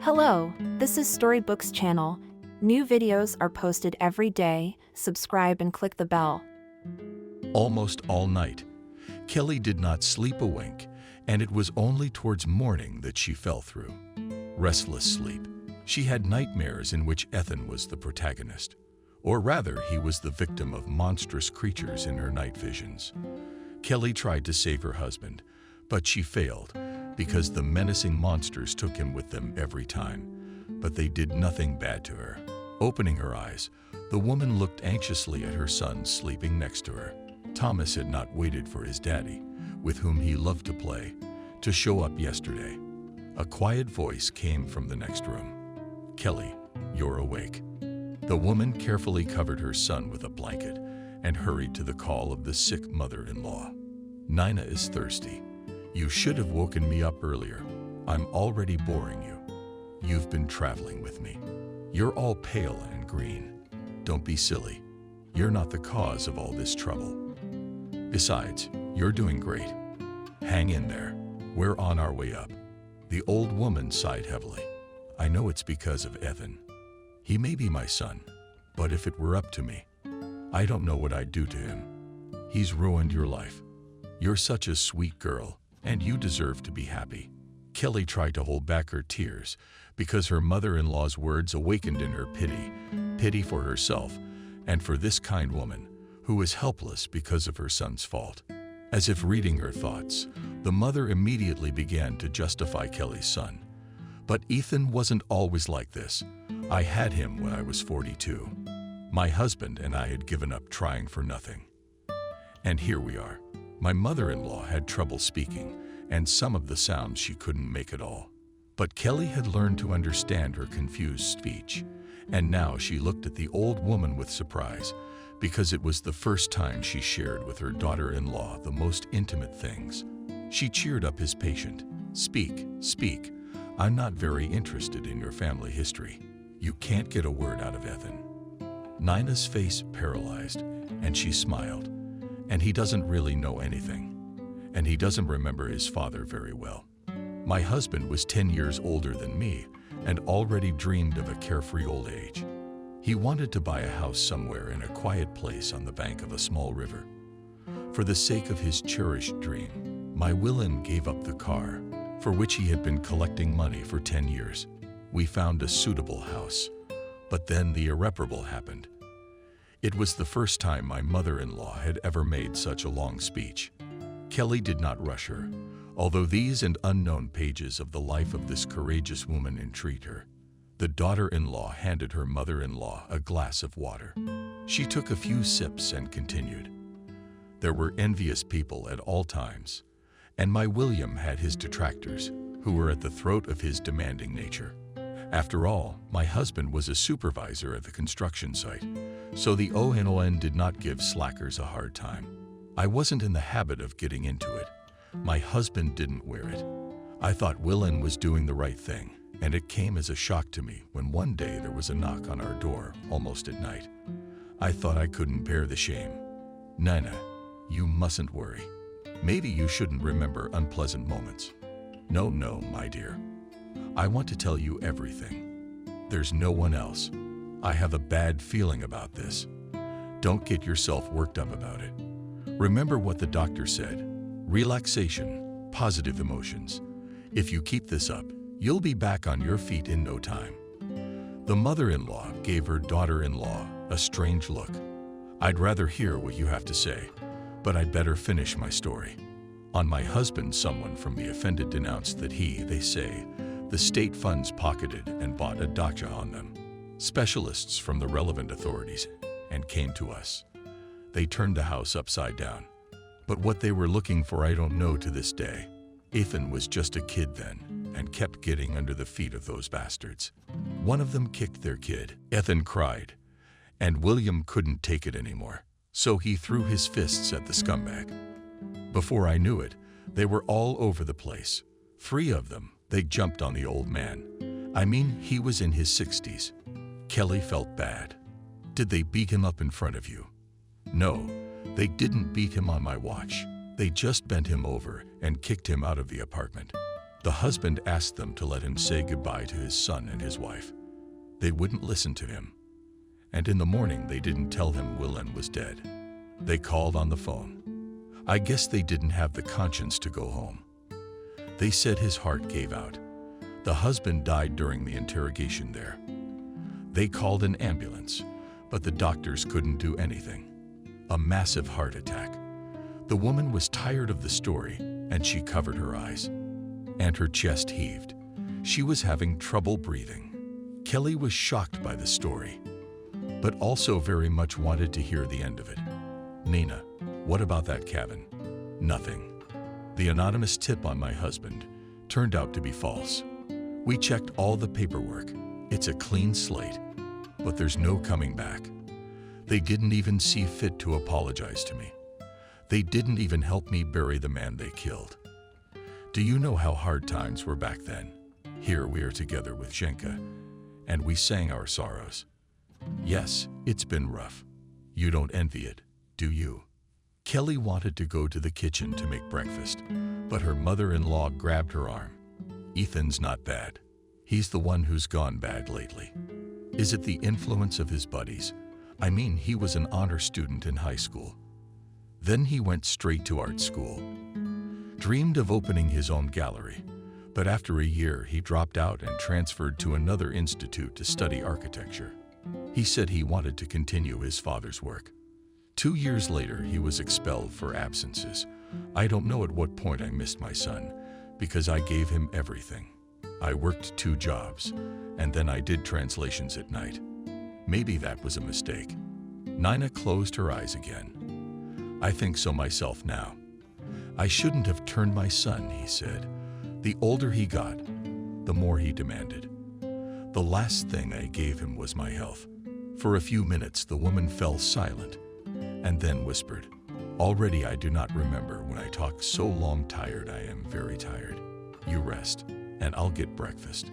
Hello, this is Storybooks channel. New videos are posted every day. Subscribe and click the bell. Almost all night, Kelly did not sleep a wink, and it was only towards morning that she fell through. Restless sleep. She had nightmares in which Ethan was the protagonist. Or rather, he was the victim of monstrous creatures in her night visions. Kelly tried to save her husband, but she failed because the menacing monsters took him with them every time. But they did nothing bad to her. Opening her eyes, the woman looked anxiously at her son sleeping next to her. Thomas had not waited for his daddy, with whom he loved to play, to show up yesterday. A quiet voice came from the next room. "Kelly, you're awake." The woman carefully covered her son with a blanket and hurried to the call of the sick mother-in-law. "Nina is thirsty. You should have woken me up earlier. I'm already boring you. You've been traveling with me. You're all pale and green. Don't be silly. You're not the cause of all this trouble. Besides, you're doing great. Hang in there. We're on our way up." The old woman sighed heavily. "I know it's because of Ethan. He may be my son, but if it were up to me, I don't know what I'd do to him. He's ruined your life. You're such a sweet girl, and you deserve to be happy." Kelly tried to hold back her tears because her mother-in-law's words awakened in her pity for herself and for this kind woman who was helpless because of her son's fault. As if reading her thoughts, the mother immediately began to justify Kelly's son. "But Ethan wasn't always like this. I had him when I was 42. My husband and I had given up trying for nothing. And here we are. My mother-in-law had trouble speaking, and some of the sounds she couldn't make at all." But Kelly had learned to understand her confused speech, and now she looked at the old woman with surprise, because it was the first time she shared with her daughter-in-law the most intimate things. She cheered up his patient. Speak. I'm not very interested in your family history. You can't get a word out of Ethan." Nina's face paralyzed, and she smiled. "And he doesn't really know anything. And he doesn't remember his father very well. My husband was 10 years older than me and already dreamed of a carefree old age. He wanted to buy a house somewhere in a quiet place on the bank of a small river. For the sake of his cherished dream, my Willem gave up the car, for which he had been collecting money for 10 years. We found a suitable house, but then the irreparable happened. It was the first time my mother-in-law had ever made such a long speech. Kelly did not rush her, although these and unknown pages of the life of this courageous woman intrigued her. The daughter-in-law handed her mother-in-law a glass of water. She took a few sips and continued. "There were envious people at all times, and my William had his detractors, who were at the throat of his demanding nature. After all, my husband was a supervisor at the construction site, so the ONON did not give slackers a hard time. I wasn't in the habit of getting into it. My husband didn't wear it. I thought Willem was doing the right thing, and it came as a shock to me when one day there was a knock on our door, almost at night. I thought I couldn't bear the shame. Nina, you mustn't worry. Maybe you shouldn't remember unpleasant moments. No, my dear. I want to tell you everything. There's no one else. I have a bad feeling about this. Don't get yourself worked up about it. Remember what the doctor said. Relaxation, positive emotions. If you keep this up, you'll be back on your feet in no time." The mother-in-law gave her daughter-in-law a strange look. "I'd rather hear what you have to say, but I'd better finish my story. On my husband, someone from the offended denounced that they say, the state funds pocketed and bought a dacha on them. Specialists from the relevant authorities and came to us. They turned the house upside down. But what they were looking for I don't know to this day. Ethan was just a kid then and kept getting under the feet of those bastards. One of them kicked their kid. Ethan cried, and William couldn't take it anymore, so he threw his fists at the scumbag. Before I knew it, they were all over the place. 3 of them. They jumped on the old man. I mean, he was in his 60s. Kelly felt bad. Did they beat him up in front of you? No, they didn't beat him on my watch. They just bent him over and kicked him out of the apartment. The husband asked them to let him say goodbye to his son and his wife. They wouldn't listen to him. And in the morning, they didn't tell him Willen was dead. They called on the phone. I guess they didn't have the conscience to go home. They said his heart gave out. The husband died during the interrogation there. They called an ambulance, but the doctors couldn't do anything. A massive heart attack. The woman was tired of the story, and she covered her eyes. And her chest heaved. She was having trouble breathing. Kelly was shocked by the story, but also very much wanted to hear the end of it. Nina, what about that cabin? Nothing. The anonymous tip on my husband turned out to be false. We checked all the paperwork. It's a clean slate, but there's no coming back. They didn't even see fit to apologize to me. They didn't even help me bury the man they killed. Do you know how hard times were back then? Here we are together with Zhenka, and we sang our sorrows. Yes, it's been rough. You don't envy it, do you? Kelly wanted to go to the kitchen to make breakfast, but her mother-in-law grabbed her arm. Ethan's not bad. He's the one who's gone bad lately. Is it the influence of his buddies? I mean, he was an honor student in high school. Then he went straight to art school. Dreamed of opening his own gallery, but after a year he dropped out and transferred to another institute to study architecture. He said he wanted to continue his father's work. 2 years later, he was expelled for absences. I don't know at what point I missed my son, because I gave him everything. I worked 2 jobs, and then I did translations at night. Maybe that was a mistake. Nina closed her eyes again. I think so myself now. I shouldn't have turned my son, he said. The older he got, the more he demanded. The last thing I gave him was my health. For a few minutes, the woman fell silent and then whispered, "Already I do not remember when I talk so long. Tired, I am very tired. You rest, and I'll get breakfast."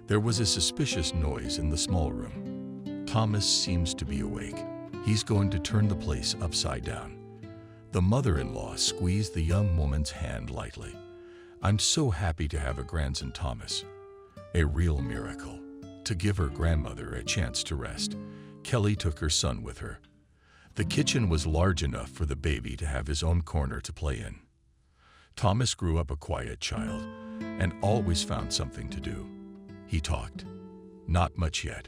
There was a suspicious noise in the small room. Thomas seems to be awake. He's going to turn the place upside down. The mother-in-law squeezed the young woman's hand lightly. I'm so happy to have a grandson, Thomas. A real miracle. To give her grandmother a chance to rest, Kelly took her son with her. The kitchen was large enough for the baby to have his own corner to play in. Thomas grew up a quiet child and always found something to do. He talked. Not much yet.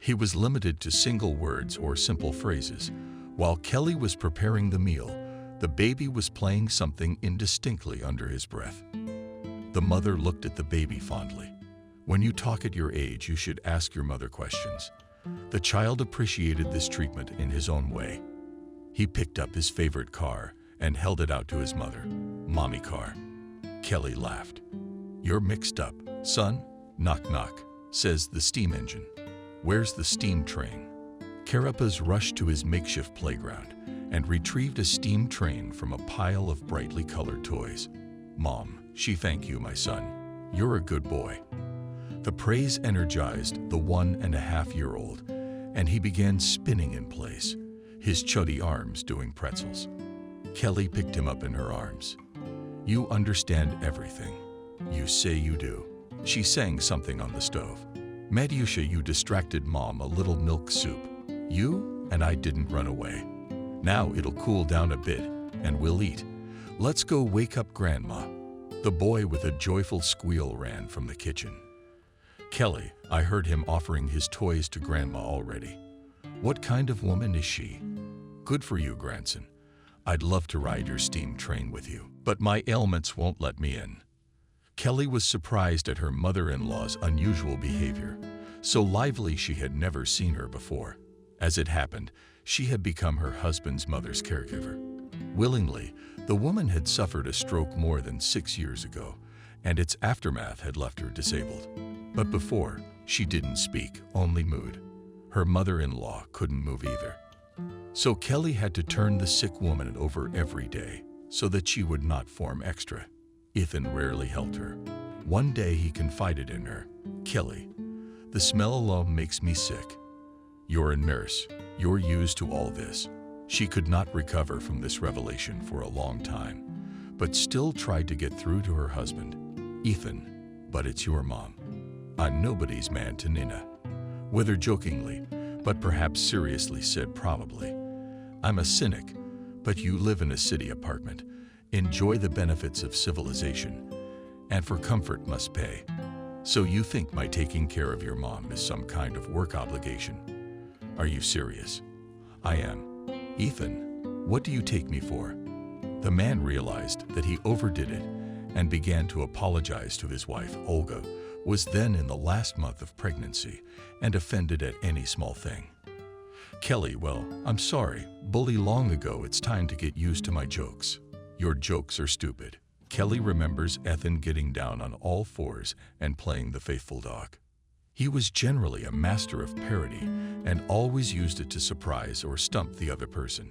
He was limited to single words or simple phrases. While Kelly was preparing the meal, the baby was playing something indistinctly under his breath. The mother looked at the baby fondly. When you talk at your age, you should ask your mother questions. The child appreciated this treatment in his own way. He picked up his favorite car and held it out to his mother. Mommy car. Kelly laughed. You're mixed up, son. Knock knock, says the steam engine. Where's the steam train? Carapace rushed to his makeshift playground and retrieved a steam train from a pile of brightly colored toys. Mom, she thank you, my son. You're a good boy. The praise energized the 1.5-year-old, and he began spinning in place, his chuddy arms doing pretzels. Kelly picked him up in her arms. You understand everything. You say you do. She sang something on the stove. Matyusha, you distracted Mom a little milk soup. You and I didn't run away. Now it'll cool down a bit, and we'll eat. Let's go wake up Grandma. The boy with a joyful squeal ran from the kitchen. Kelly, I heard him offering his toys to Grandma already. What kind of woman is she? Good for you, grandson. I'd love to ride your steam train with you, but my ailments won't let me in. Kelly was surprised at her mother-in-law's unusual behavior. So lively she had never seen her before. As it happened, she had become her husband's mother's caregiver. Willingly, the woman had suffered a stroke more than 6 years ago, and its aftermath had left her disabled. But before, she didn't speak, only mood. Her mother-in-law couldn't move either. So Kelly had to turn the sick woman over every day so that she would not form extra. Ethan rarely helped her. One day he confided in her, Kelly, the smell alone makes me sick. You're a nurse. You're used to all this. She could not recover from this revelation for a long time, but still tried to get through to her husband. Ethan, but it's your mom. I'm nobody's man to Nina. Whether jokingly, but perhaps seriously said probably. I'm a cynic, but you live in a city apartment, enjoy the benefits of civilization, and for comfort must pay. So you think my taking care of your mom is some kind of work obligation? Are you serious? I am. Ethan, what do you take me for? The man realized that he overdid it and began to apologize to his wife. Olga was then in the last month of pregnancy and offended at any small thing. Kelly, well, I'm sorry, bully long ago, it's time to get used to my jokes. Your jokes are stupid. Kelly remembers Ethan getting down on all fours and playing the faithful dog. He was generally a master of parody and always used it to surprise or stump the other person.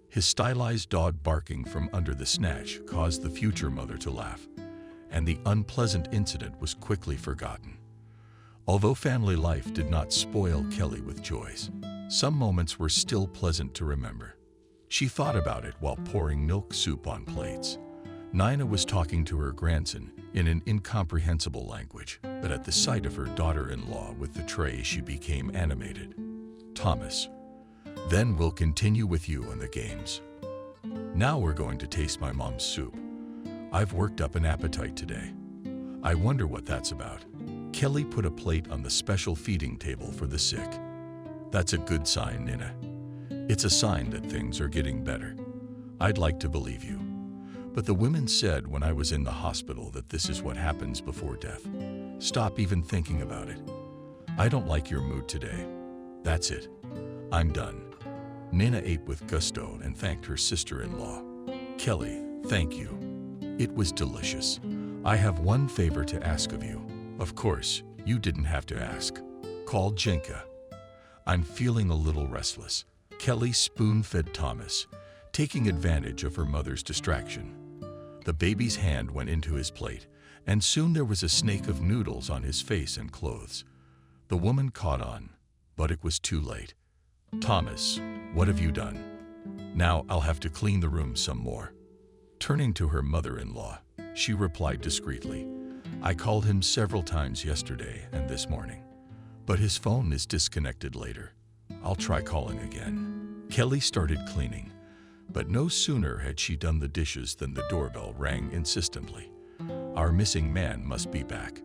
His stylized dog barking from under the snatch caused the future mother to laugh, and the unpleasant incident was quickly forgotten. Although family life did not spoil Kelly with joys, some moments were still pleasant to remember. She thought about it while pouring milk soup on plates. Nina was talking to her grandson in an incomprehensible language, but at the sight of her daughter-in-law with the tray, she became animated. Thomas, then we'll continue with you and the games. Now we're going to taste my mom's soup. I've worked up an appetite today. I wonder what that's about. Kelly put a plate on the special feeding table for the sick. That's a good sign, Nina. It's a sign that things are getting better. I'd like to believe you. But the women said when I was in the hospital that this is what happens before death. Stop even thinking about it. I don't like your mood today. That's it. I'm done. Nina ate with gusto and thanked her sister-in-law. Kelly, thank you. It was delicious. I have one favor to ask of you. Of course, you didn't have to ask. Call Jenka. I'm feeling a little restless. Kelly spoon-fed Thomas, taking advantage of her mother's distraction. The baby's hand went into his plate, and soon there was a snake of noodles on his face and clothes. The woman caught on, but it was too late. Thomas, what have you done? Now I'll have to clean the room some more. Turning to her mother-in-law, she replied discreetly, I called him several times yesterday and this morning, but his phone is disconnected later. I'll try calling again. Kelly started cleaning, but no sooner had she done the dishes than the doorbell rang insistently. Our missing man must be back.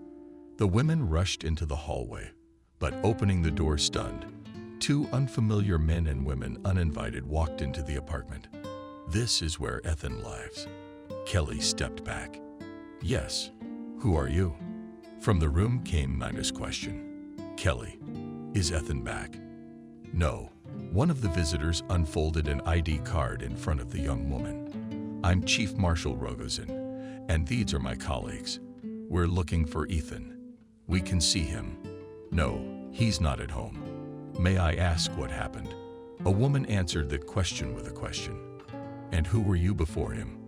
The women rushed into the hallway, but opening the door stunned, two unfamiliar men and women uninvited walked into the apartment. This is where Ethan lives. Kelly stepped back. Yes, who are you? From the room came Nina's question. Kelly, is Ethan back? No. One of the visitors unfolded an ID card in front of the young woman. I'm Chief Marshal Rogozin, and these are my colleagues. We're looking for Ethan. We can see him. No, he's not at home. May I ask what happened? A woman answered the question with a question. And who were you before him?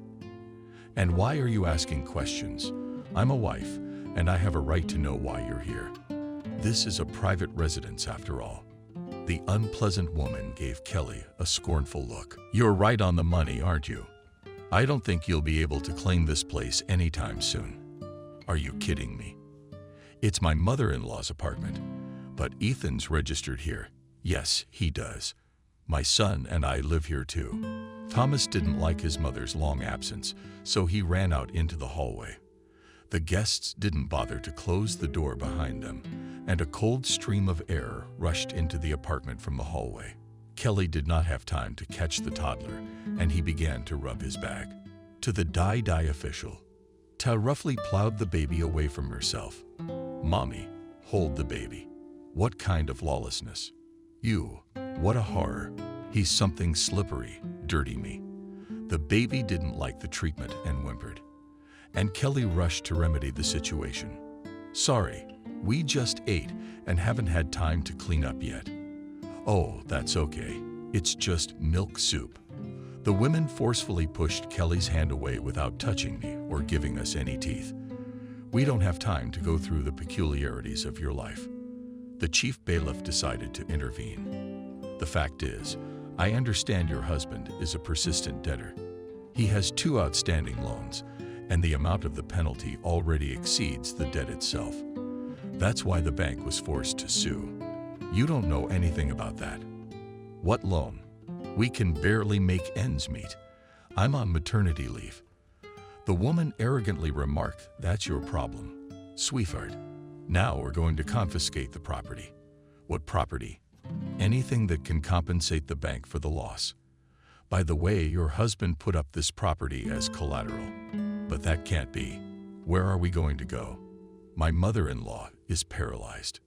And why are you asking questions? I'm a wife, and I have a right to know why you're here. This is a private residence after all. The unpleasant woman gave Kelly a scornful look. You're right on the money, aren't you? I don't think you'll be able to claim this place anytime soon. Are you kidding me? It's my mother-in-law's apartment, but Ethan's registered here. Yes, he does. My son and I live here too. Thomas didn't like his mother's long absence, so he ran out into the hallway. The guests didn't bother to close the door behind them, and a cold stream of air rushed into the apartment from the hallway. Kelly did not have time to catch the toddler, and he began to rub his bag. To the die official, Ta roughly plowed the baby away from herself. Mommy, hold the baby. What kind of lawlessness? You, what a horror. He's something slippery, dirty me. The baby didn't like the treatment and whimpered. And Kelly rushed to remedy the situation. Sorry, we just ate and haven't had time to clean up yet. Oh, that's okay. It's just milk soup. The women forcefully pushed Kelly's hand away without touching me or giving us any teeth. We don't have time to go through the peculiarities of your life. The chief bailiff decided to intervene. The fact is, I understand your husband is a persistent debtor. He has 2 outstanding loans, and the amount of the penalty already exceeds the debt itself. That's why the bank was forced to sue. You don't know anything about that. What loan? We can barely make ends meet. I'm on maternity leave. The woman arrogantly remarked, "That's your problem, sweetheart. Now we're going to confiscate the property." What property? Anything that can compensate the bank for the loss. By the way, your husband put up this property as collateral. But that can't be. Where are we going to go? My mother-in-law is paralyzed.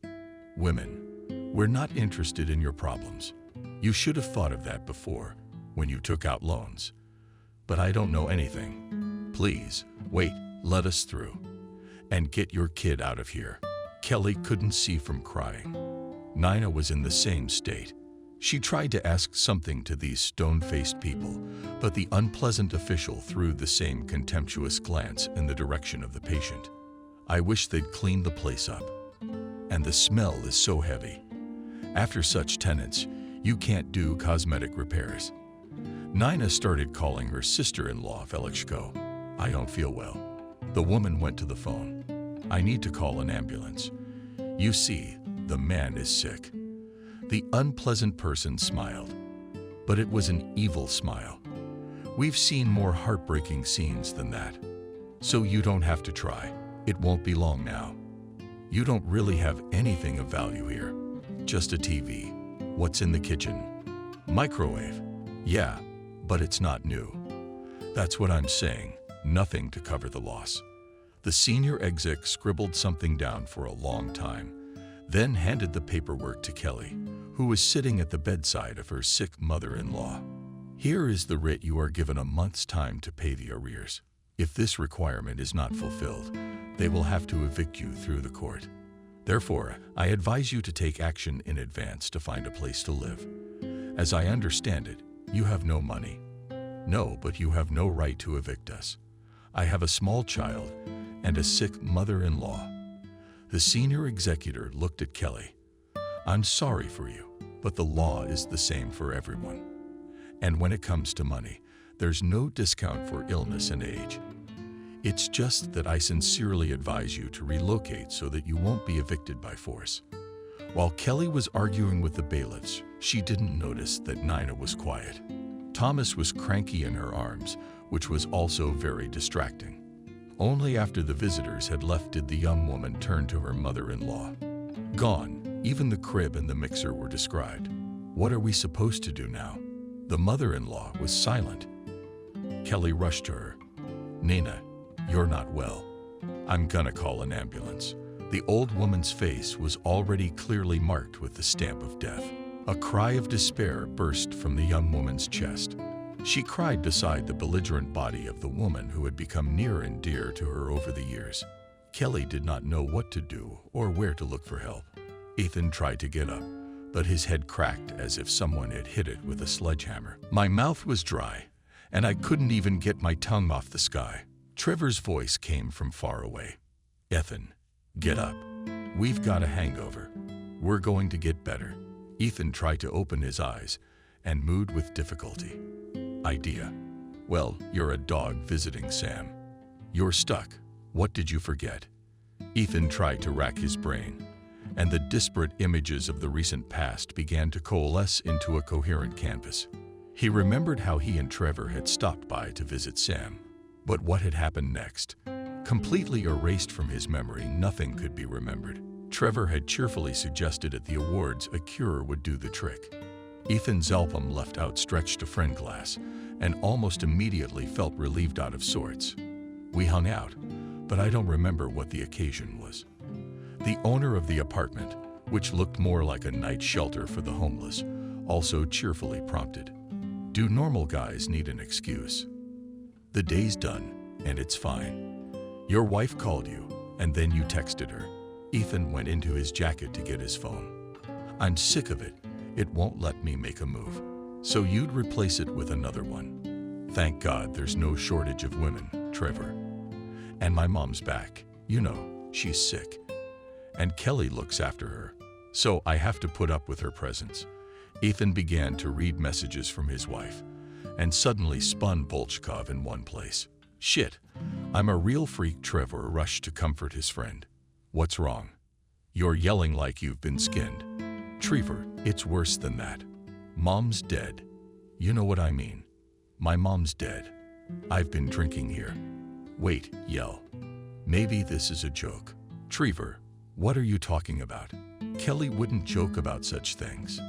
Women, we're not interested in your problems. You should have thought of that before, when you took out loans. But I don't know anything. Please, wait, let us through. And get your kid out of here. Kelly couldn't see from crying. Nina was in the same state. She tried to ask something to these stone-faced people, but the unpleasant official threw the same contemptuous glance in the direction of the patient. I wish they'd clean the place up. And the smell is so heavy. After such tenants, you can't do cosmetic repairs. Nina started calling her sister-in-law Felixco. I don't feel well. The woman went to the phone. I need to call an ambulance. You see, the man is sick. The unpleasant person smiled, but it was an evil smile. We've seen more heartbreaking scenes than that. So you don't have to try. It won't be long now. You don't really have anything of value here. Just a TV. What's in the kitchen? Microwave. Yeah, but it's not new. That's what I'm saying. Nothing to cover the loss. The senior exec scribbled something down for a long time, then handed the paperwork to Kelly, who was sitting at the bedside of her sick mother-in-law. Here is the writ. You are given a month's time to pay the arrears. If this requirement is not fulfilled, they will have to evict you through the court. Therefore, I advise you to take action in advance to find a place to live. As I understand it, you have no money. No, but you have no right to evict us. I have a small child and a sick mother-in-law. The senior executor looked at Kelly. I'm sorry for you, but the law is the same for everyone. And when it comes to money, there's no discount for illness and age. It's just that I sincerely advise you to relocate so that you won't be evicted by force. While Kelly was arguing with the bailiffs, she didn't notice that Nina was quiet. Thomas was cranky in her arms, which was also very distracting. Only after the visitors had left did the young woman turn to her mother-in-law. Gone, even the crib and the mixer were described. What are we supposed to do now? The mother-in-law was silent. Kelly rushed to her. Nina, you're not well. I'm gonna call an ambulance. The old woman's face was already clearly marked with the stamp of death. A cry of despair burst from the young woman's chest. She cried beside the belligerent body of the woman who had become near and dear to her over the years. Kelly did not know what to do or where to look for help. Ethan tried to get up, but his head cracked as if someone had hit it with a sledgehammer. My mouth was dry, and I couldn't even get my tongue off the sky. Trevor's voice came from far away. Ethan, get up. We've got a hangover. We're going to get better. Ethan tried to open his eyes and moved with difficulty. Idea. Well, you're a dog visiting Sam. You're stuck. What did you forget? Ethan tried to rack his brain, and the disparate images of the recent past began to coalesce into a coherent canvas. He remembered how he and Trevor had stopped by to visit Sam. But what had happened next? Completely erased from his memory, nothing could be remembered. Trevor had cheerfully suggested at the awards a cure would do the trick. Ethan's album left outstretched a friend glass, and almost immediately felt relieved out of sorts. We hung out, but I don't remember what the occasion was. The owner of the apartment, which looked more like a night shelter for the homeless, also cheerfully prompted, "Do normal guys need an excuse? The day's done, and it's fine. Your wife called you, and then you texted her." Ethan went into his jacket to get his phone. "I'm sick of it. It won't let me make a move. So you'd replace it with another one. Thank God there's no shortage of women, Trevor. And my mom's back. You know, she's sick. And Kelly looks after her. So I have to put up with her presence." Ethan began to read messages from his wife, and suddenly spun Bolchkov in one place. Shit. I'm a real freak, Trevor rushed to comfort his friend. What's wrong? You're yelling like you've been skinned. Trevor, it's worse than that. Mom's dead. You know what I mean. My mom's dead. I've been drinking here. Wait, yell. Maybe this is a joke. Trevor, what are you talking about? Kelly wouldn't joke about such things.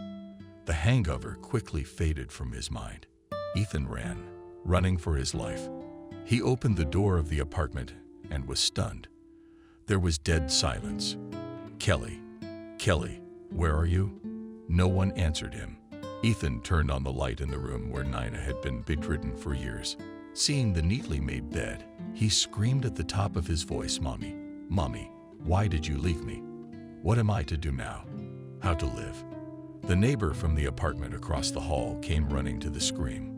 The hangover quickly faded from his mind. Ethan ran, running for his life. He opened the door of the apartment and was stunned. There was dead silence. Kelly, where are you? No one answered him. Ethan turned on the light in the room where Nina had been bedridden for years. Seeing the neatly made bed, he screamed at the top of his voice, Mommy, Mommy, why did you leave me? What am I to do now? How to live? The neighbor from the apartment across the hall came running to the scream.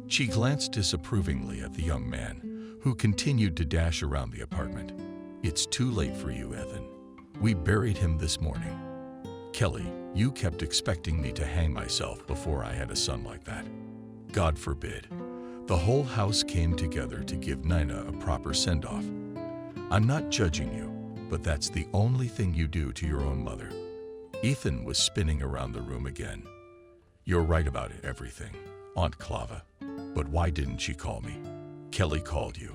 She glanced disapprovingly at the young man, who continued to dash around the apartment. It's too late for you, Ethan. We buried him this morning. Kelly, you kept expecting me to hang myself before I had a son like that. God forbid. The whole house came together to give Nina a proper send-off. I'm not judging you, but that's the only thing you do to your own mother. Ethan was spinning around the room again. You're right about everything, Aunt Clava. But why didn't she call me? Kelly called you,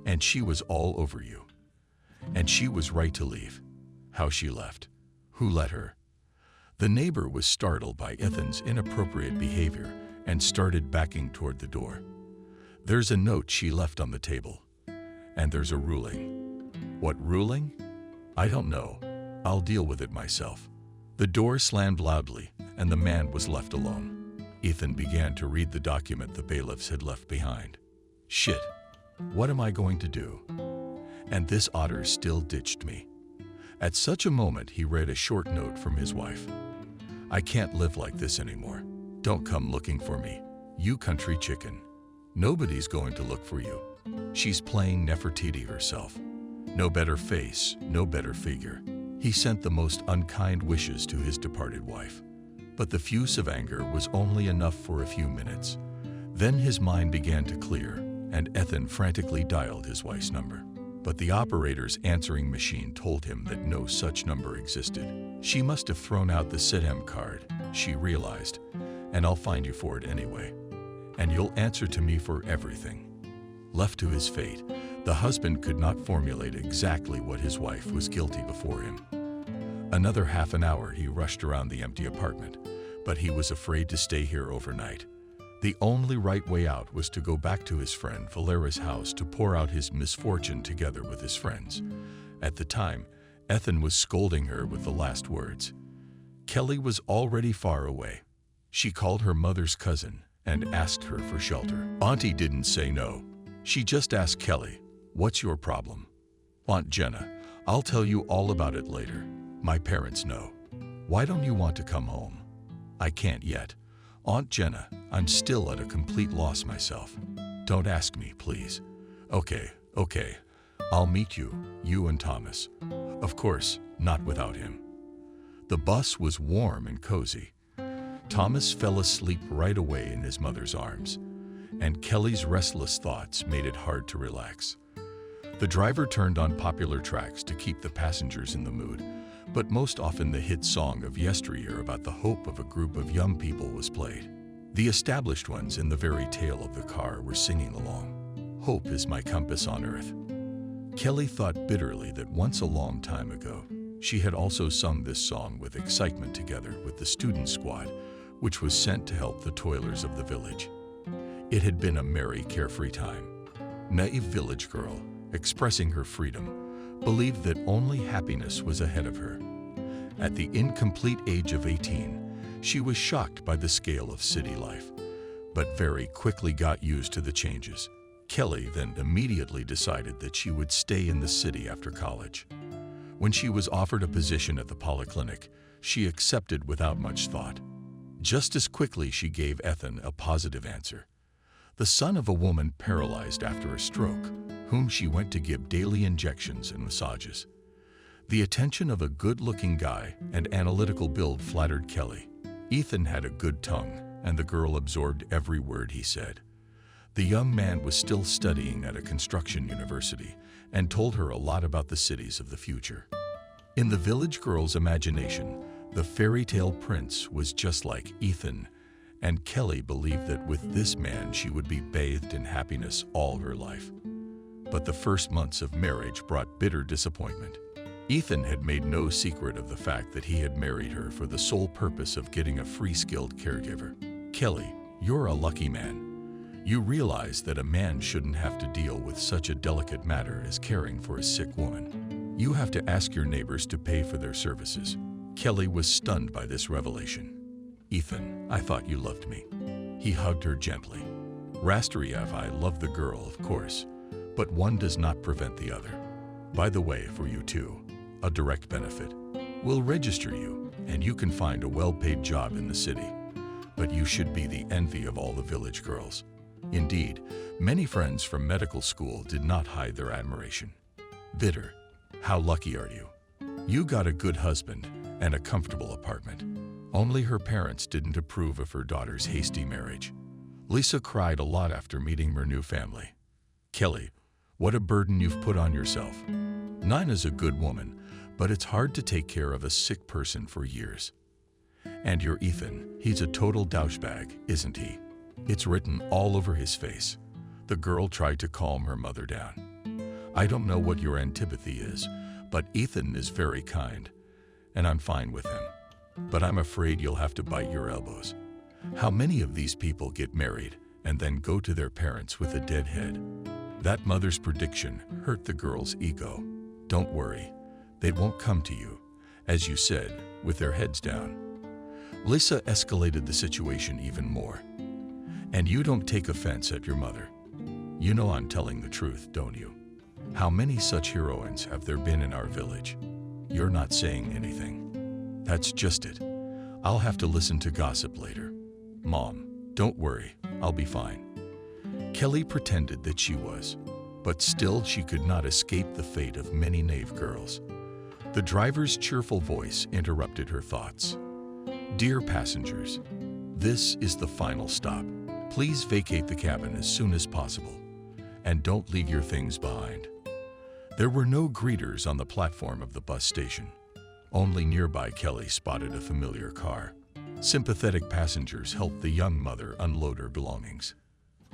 and she was all over you. And she was right to leave. How she left? Who let her? The neighbor was startled by Ethan's inappropriate behavior and started backing toward the door. There's a note she left on the table, and there's a ruling. What ruling? I don't know. I'll deal with it myself. The door slammed loudly, and the man was left alone. Ethan began to read the document the bailiffs had left behind. Shit. What am I going to do? And this otter still ditched me. At such a moment, he read a short note from his wife. I can't live like this anymore. Don't come looking for me, you country chicken. Nobody's going to look for you. She's playing Nefertiti herself. No better face, no better figure. He sent the most unkind wishes to his departed wife. But the fuse of anger was only enough for a few minutes. Then his mind began to clear, and Ethan frantically dialed his wife's number. But the operator's answering machine told him that no such number existed. She must have thrown out the SIM card, she realized, and I'll find you for it anyway. And you'll answer to me for everything. Left to his fate, the husband could not formulate exactly what his wife was guilty before him. Another half an hour he rushed around the empty apartment, but he was afraid to stay here overnight. The only right way out was to go back to his friend Valera's house to pour out his misfortune together with his friends. At the time, Ethan was scolding her with the last words. Kelly was already far away. She called her mother's cousin and asked her for shelter. Auntie didn't say no. She just asked Kelly, "What's your problem?" "Aunt Jenna, I'll tell you all about it later. My parents know. Why don't you want to come home?" "I can't yet. Aunt Jenna, I'm still at a complete loss myself. Don't ask me, please." Okay. I'll meet you and Thomas. Of course, not without him." The bus was warm and cozy. Thomas fell asleep right away in his mother's arms, and Kelly's restless thoughts made it hard to relax. The driver turned on popular tracks to keep the passengers in the mood, but most often the hit song of yesteryear about the hope of a group of young people was played. The established ones in the very tail of the car were singing along. "Hope is my compass on earth." Kelly thought bitterly that once a long time ago, she had also sung this song with excitement together with the student squad, which was sent to help the toilers of the village. It had been a merry, carefree time. Naive village girl, expressing her freedom, believed that only happiness was ahead of her. At the incomplete age of 18, she was shocked by the scale of city life, but very quickly got used to the changes. Kelly then immediately decided that she would stay in the city after college. When she was offered a position at the polyclinic, she accepted without much thought. Just as quickly, she gave Ethan a positive answer. The son of a woman paralyzed after a stroke, whom she went to give daily injections and massages. The attention of a good-looking guy and analytical build flattered Kelly. Ethan had a good tongue, and the girl absorbed every word he said. The young man was still studying at a construction university and told her a lot about the cities of the future. In the village girl's imagination, the fairy tale prince was just like Ethan, and Kelly believed that with this man she would be bathed in happiness all her life. But the first months of marriage brought bitter disappointment. Ethan had made no secret of the fact that he had married her for the sole purpose of getting a free skilled caregiver. Kelly, you're a lucky man. You realize that a man shouldn't have to deal with such a delicate matter as caring for a sick woman. You have to ask your neighbors to pay for their services. Kelly was stunned by this revelation. Ethan, I thought you loved me. He hugged her gently. Rastriev, I love the girl, of course, but one does not prevent the other. By the way, for you too, a direct benefit. We'll register you, and you can find a well-paid job in the city. But you should be the envy of all the village girls. Indeed, many friends from medical school did not hide their admiration. Bitter, how lucky are you? You got a good husband and a comfortable apartment. Only her parents didn't approve of her daughter's hasty marriage. Lisa cried a lot after meeting her new family. Kelly, what a burden you've put on yourself. Nina's a good woman, but it's hard to take care of a sick person for years. And your Ethan, he's a total douchebag, isn't he? It's written all over his face. The girl tried to calm her mother down. I don't know what your antipathy is, but Ethan is very kind, and I'm fine with him. But I'm afraid you'll have to bite your elbows. How many of these people get married and then go to their parents with a dead head? That mother's prediction hurt the girl's ego. Don't worry, they won't come to you, as you said, with their heads down. Lisa escalated the situation even more. And you don't take offense at your mother. You know I'm telling the truth, don't you? How many such heroines have there been in our village? You're not saying anything. That's just it. I'll have to listen to gossip later. Mom, don't worry, I'll be fine. Kelly pretended that she was, but still she could not escape the fate of many knave girls. The driver's cheerful voice interrupted her thoughts. Dear passengers, this is the final stop. Please vacate the cabin as soon as possible, and don't leave your things behind. There were no greeters on the platform of the bus station. Only nearby Kelly spotted a familiar car. Sympathetic passengers helped the young mother unload her belongings.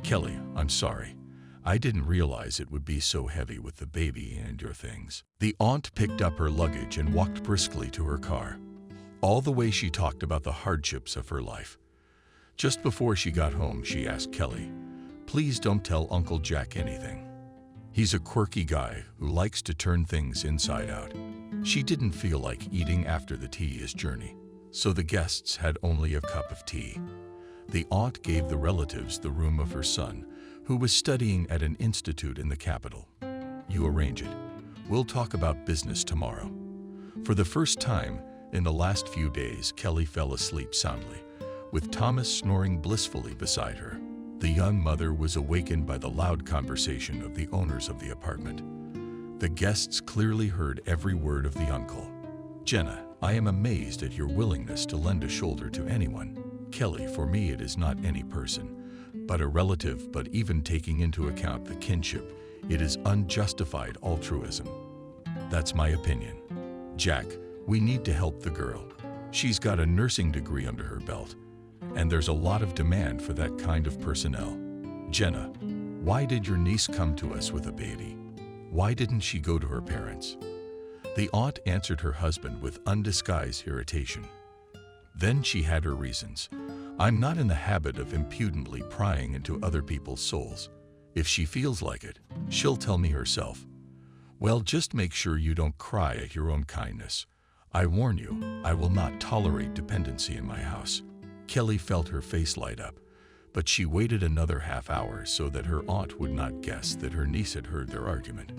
Kelly, I'm sorry. I didn't realize it would be so heavy with the baby and your things. The aunt picked up her luggage and walked briskly to her car. All the way she talked about the hardships of her life. Just before she got home, she asked Kelly, please don't tell Uncle Jack anything. He's a quirky guy who likes to turn things inside out. She didn't feel like eating after the tedious journey, so the guests had only a cup of tea. The aunt gave the relatives the room of her son, who was studying at an institute in the capital. You arrange it. We'll talk about business tomorrow. For the first time in the last few days, Kelly fell asleep soundly, with Thomas snoring blissfully beside her. The young mother was awakened by the loud conversation of the owners of the apartment. The guests clearly heard every word of the uncle. Jenna, I am amazed at your willingness to lend a shoulder to anyone. Kelly, for me it is not any person, but a relative, but even taking into account the kinship, it is unjustified altruism. That's my opinion. Jack, we need to help the girl. She's got a nursing degree under her belt, and there's a lot of demand for that kind of personnel. Jenna, why did your niece come to us with a baby? Why didn't she go to her parents? The aunt answered her husband with undisguised irritation. Then she had her reasons. I'm not in the habit of impudently prying into other people's souls. If she feels like it, she'll tell me herself. Well, just make sure you don't cry at your own kindness. I warn you, I will not tolerate dependency in my house. Kelly felt her face light up, but she waited another half hour so that her aunt would not guess that her niece had heard their argument.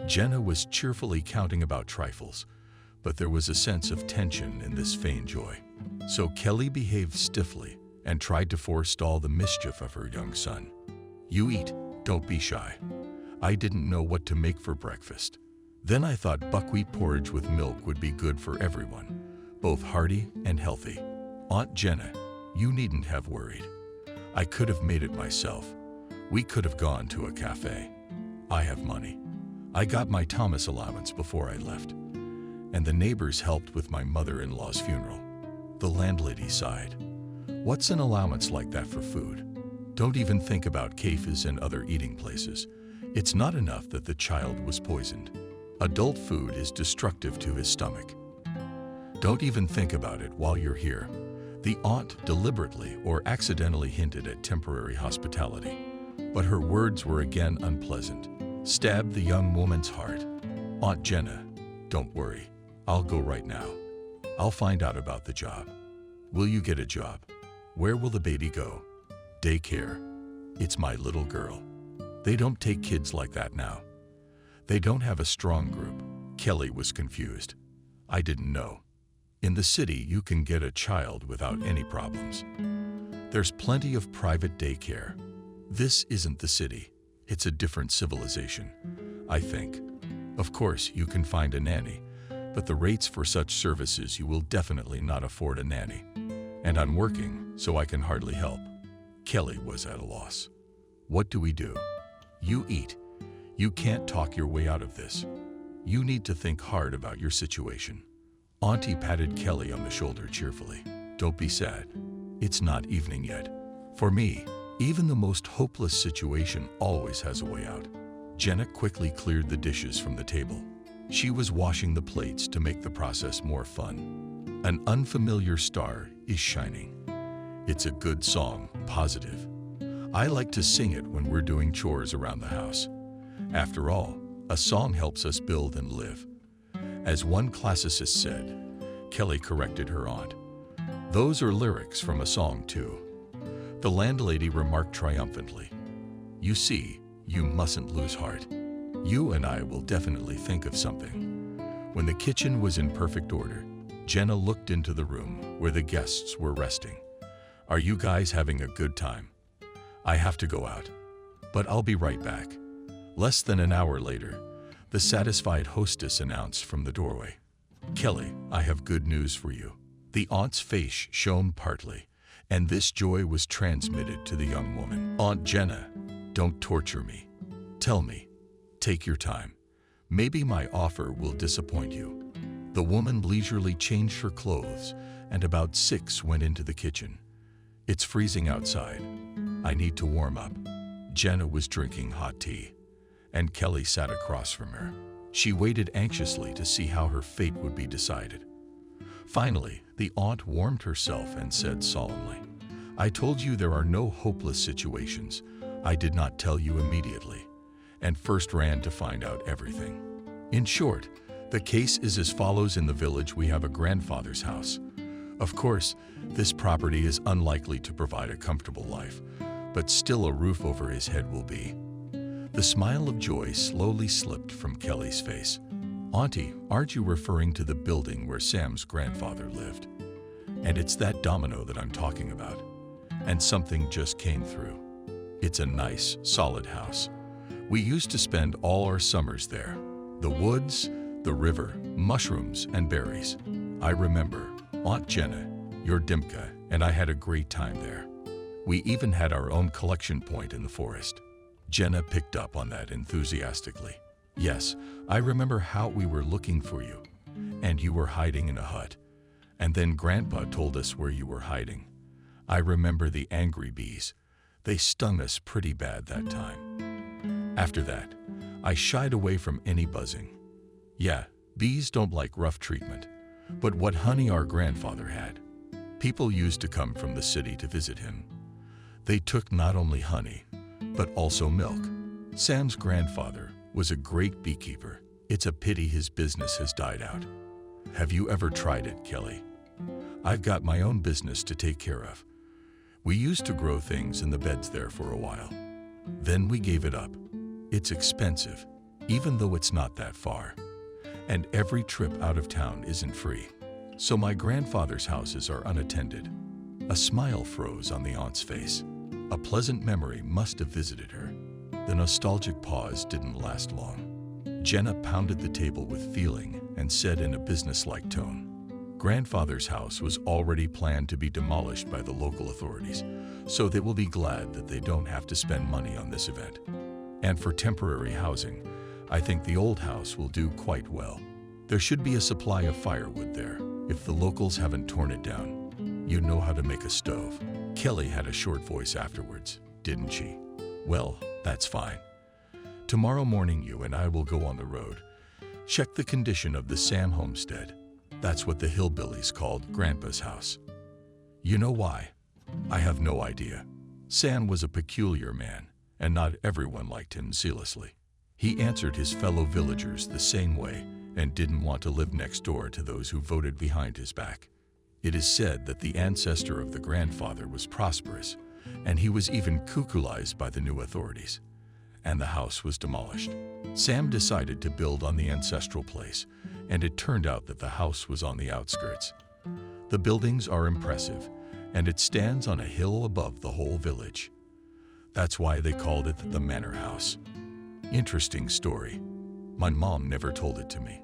Jenna was cheerfully counting about trifles, but there was a sense of tension in this feigned joy. So Kelly behaved stiffly and tried to forestall the mischief of her young son. You eat, don't be shy. I didn't know what to make for breakfast. Then I thought buckwheat porridge with milk would be good for everyone, both hearty and healthy. Aunt Jenna, you needn't have worried. I could have made it myself. We could have gone to a cafe. I have money. I got my Thomas allowance before I left, and the neighbors helped with my mother-in-law's funeral. The landlady sighed. What's an allowance like that for food? Don't even think about cafes and other eating places. It's not enough that the child was poisoned. Adult food is destructive to his stomach. Don't even think about it while you're here. The aunt deliberately or accidentally hinted at temporary hospitality, but her words were again unpleasant, stabbed the young woman's heart. Aunt Jenna, don't worry. I'll go right now. I'll find out about the job. Will you get a job? Where will the baby go? Daycare. It's my little girl. They don't take kids like that now. They don't have a strong group. Kelly was confused. I didn't know. In the city, you can get a child without any problems. There's plenty of private daycare. This isn't the city. It's a different civilization, I think. Of course, you can find a nanny, but the rates for such services you will definitely not afford a nanny. And I'm working, so I can hardly help. Kelly was at a loss. What do we do? You eat. You can't talk your way out of this. You need to think hard about your situation. Auntie patted Kelly on the shoulder cheerfully. Don't be sad. It's not evening yet. For me, even the most hopeless situation always has a way out. Jenna quickly cleared the dishes from the table. She was washing the plates to make the process more fun. An unfamiliar star is shining. It's a good song, positive. I like to sing it when we're doing chores around the house. After all, a song helps us build and live. As one classicist said, Kelly corrected her aunt. Those are lyrics from a song too. The landlady remarked triumphantly. You see, you mustn't lose heart. You and I will definitely think of something. When the kitchen was in perfect order, Jenna looked into the room where the guests were resting. Are you guys having a good time? I have to go out, but I'll be right back. Less than an hour later, the satisfied hostess announced from the doorway. Kelly, I have good news for you. The aunt's face shone partly, and this joy was transmitted to the young woman. Aunt Jenna, don't torture me. Tell me. Take your time. Maybe my offer will disappoint you. The woman leisurely changed her clothes, and about 6 went into the kitchen. It's freezing outside. I need to warm up. Jenna was drinking hot tea, and Kelly sat across from her. She waited anxiously to see how her fate would be decided. Finally, the aunt warmed herself and said solemnly, I told you there are no hopeless situations. I did not tell you immediately, and first ran to find out everything. In short, the case is as follows. In the village, we have a grandfather's house. Of course, this property is unlikely to provide a comfortable life, but still a roof over his head will be. The smile of joy slowly slipped from Kelly's face. Auntie, aren't you referring to the building where Sam's grandfather lived? And it's that domino that I'm talking about. And something just came through. It's a nice, solid house. We used to spend all our summers there. The woods, the river, mushrooms, and berries. I remember, Aunt Jenna, your Dimka, and I had a great time there. We even had our own collection point in the forest. Jenna picked up on that enthusiastically. Yes, I remember how we were looking for you, and you were hiding in a hut. And then Grandpa told us where you were hiding. I remember the angry bees. They stung us pretty bad that time. After that, I shied away from any buzzing. Yeah, bees don't like rough treatment, but what honey our grandfather had. People used to come from the city to visit him. They took not only honey, but also milk. Sam's grandfather was a great beekeeper. It's a pity his business has died out. Have you ever tried it, Kelly? I've got my own business to take care of. We used to grow things in the beds there for a while. Then we gave it up. It's expensive, even though it's not that far. And every trip out of town isn't free. So my grandfather's houses are unattended. A smile froze on the aunt's face. A pleasant memory must have visited her. The nostalgic pause didn't last long. Jenna pounded the table with feeling and said in a businesslike tone, Grandfather's house was already planned to be demolished by the local authorities, so they will be glad that they don't have to spend money on this event. And for temporary housing, I think the old house will do quite well. There should be a supply of firewood there, if the locals haven't torn it down. You know how to make a stove. Kelly had a short voice afterwards, didn't she? Well, that's fine. Tomorrow morning you and I will go on the road. Check the condition of the Sam homestead. That's what the hillbillies called Grandpa's house. You know why? I have no idea. Sam was a peculiar man, and not everyone liked him zealously. He answered his fellow villagers the same way and didn't want to live next door to those who voted behind his back. It is said that the ancestor of the grandfather was prosperous, and he was even cuckoolized by the new authorities, and the house was demolished. Sam decided to build on the ancestral place, and it turned out that the house was on the outskirts. The buildings are impressive, and it stands on a hill above the whole village. That's why they called it the Manor House. Interesting story. My mom never told it to me.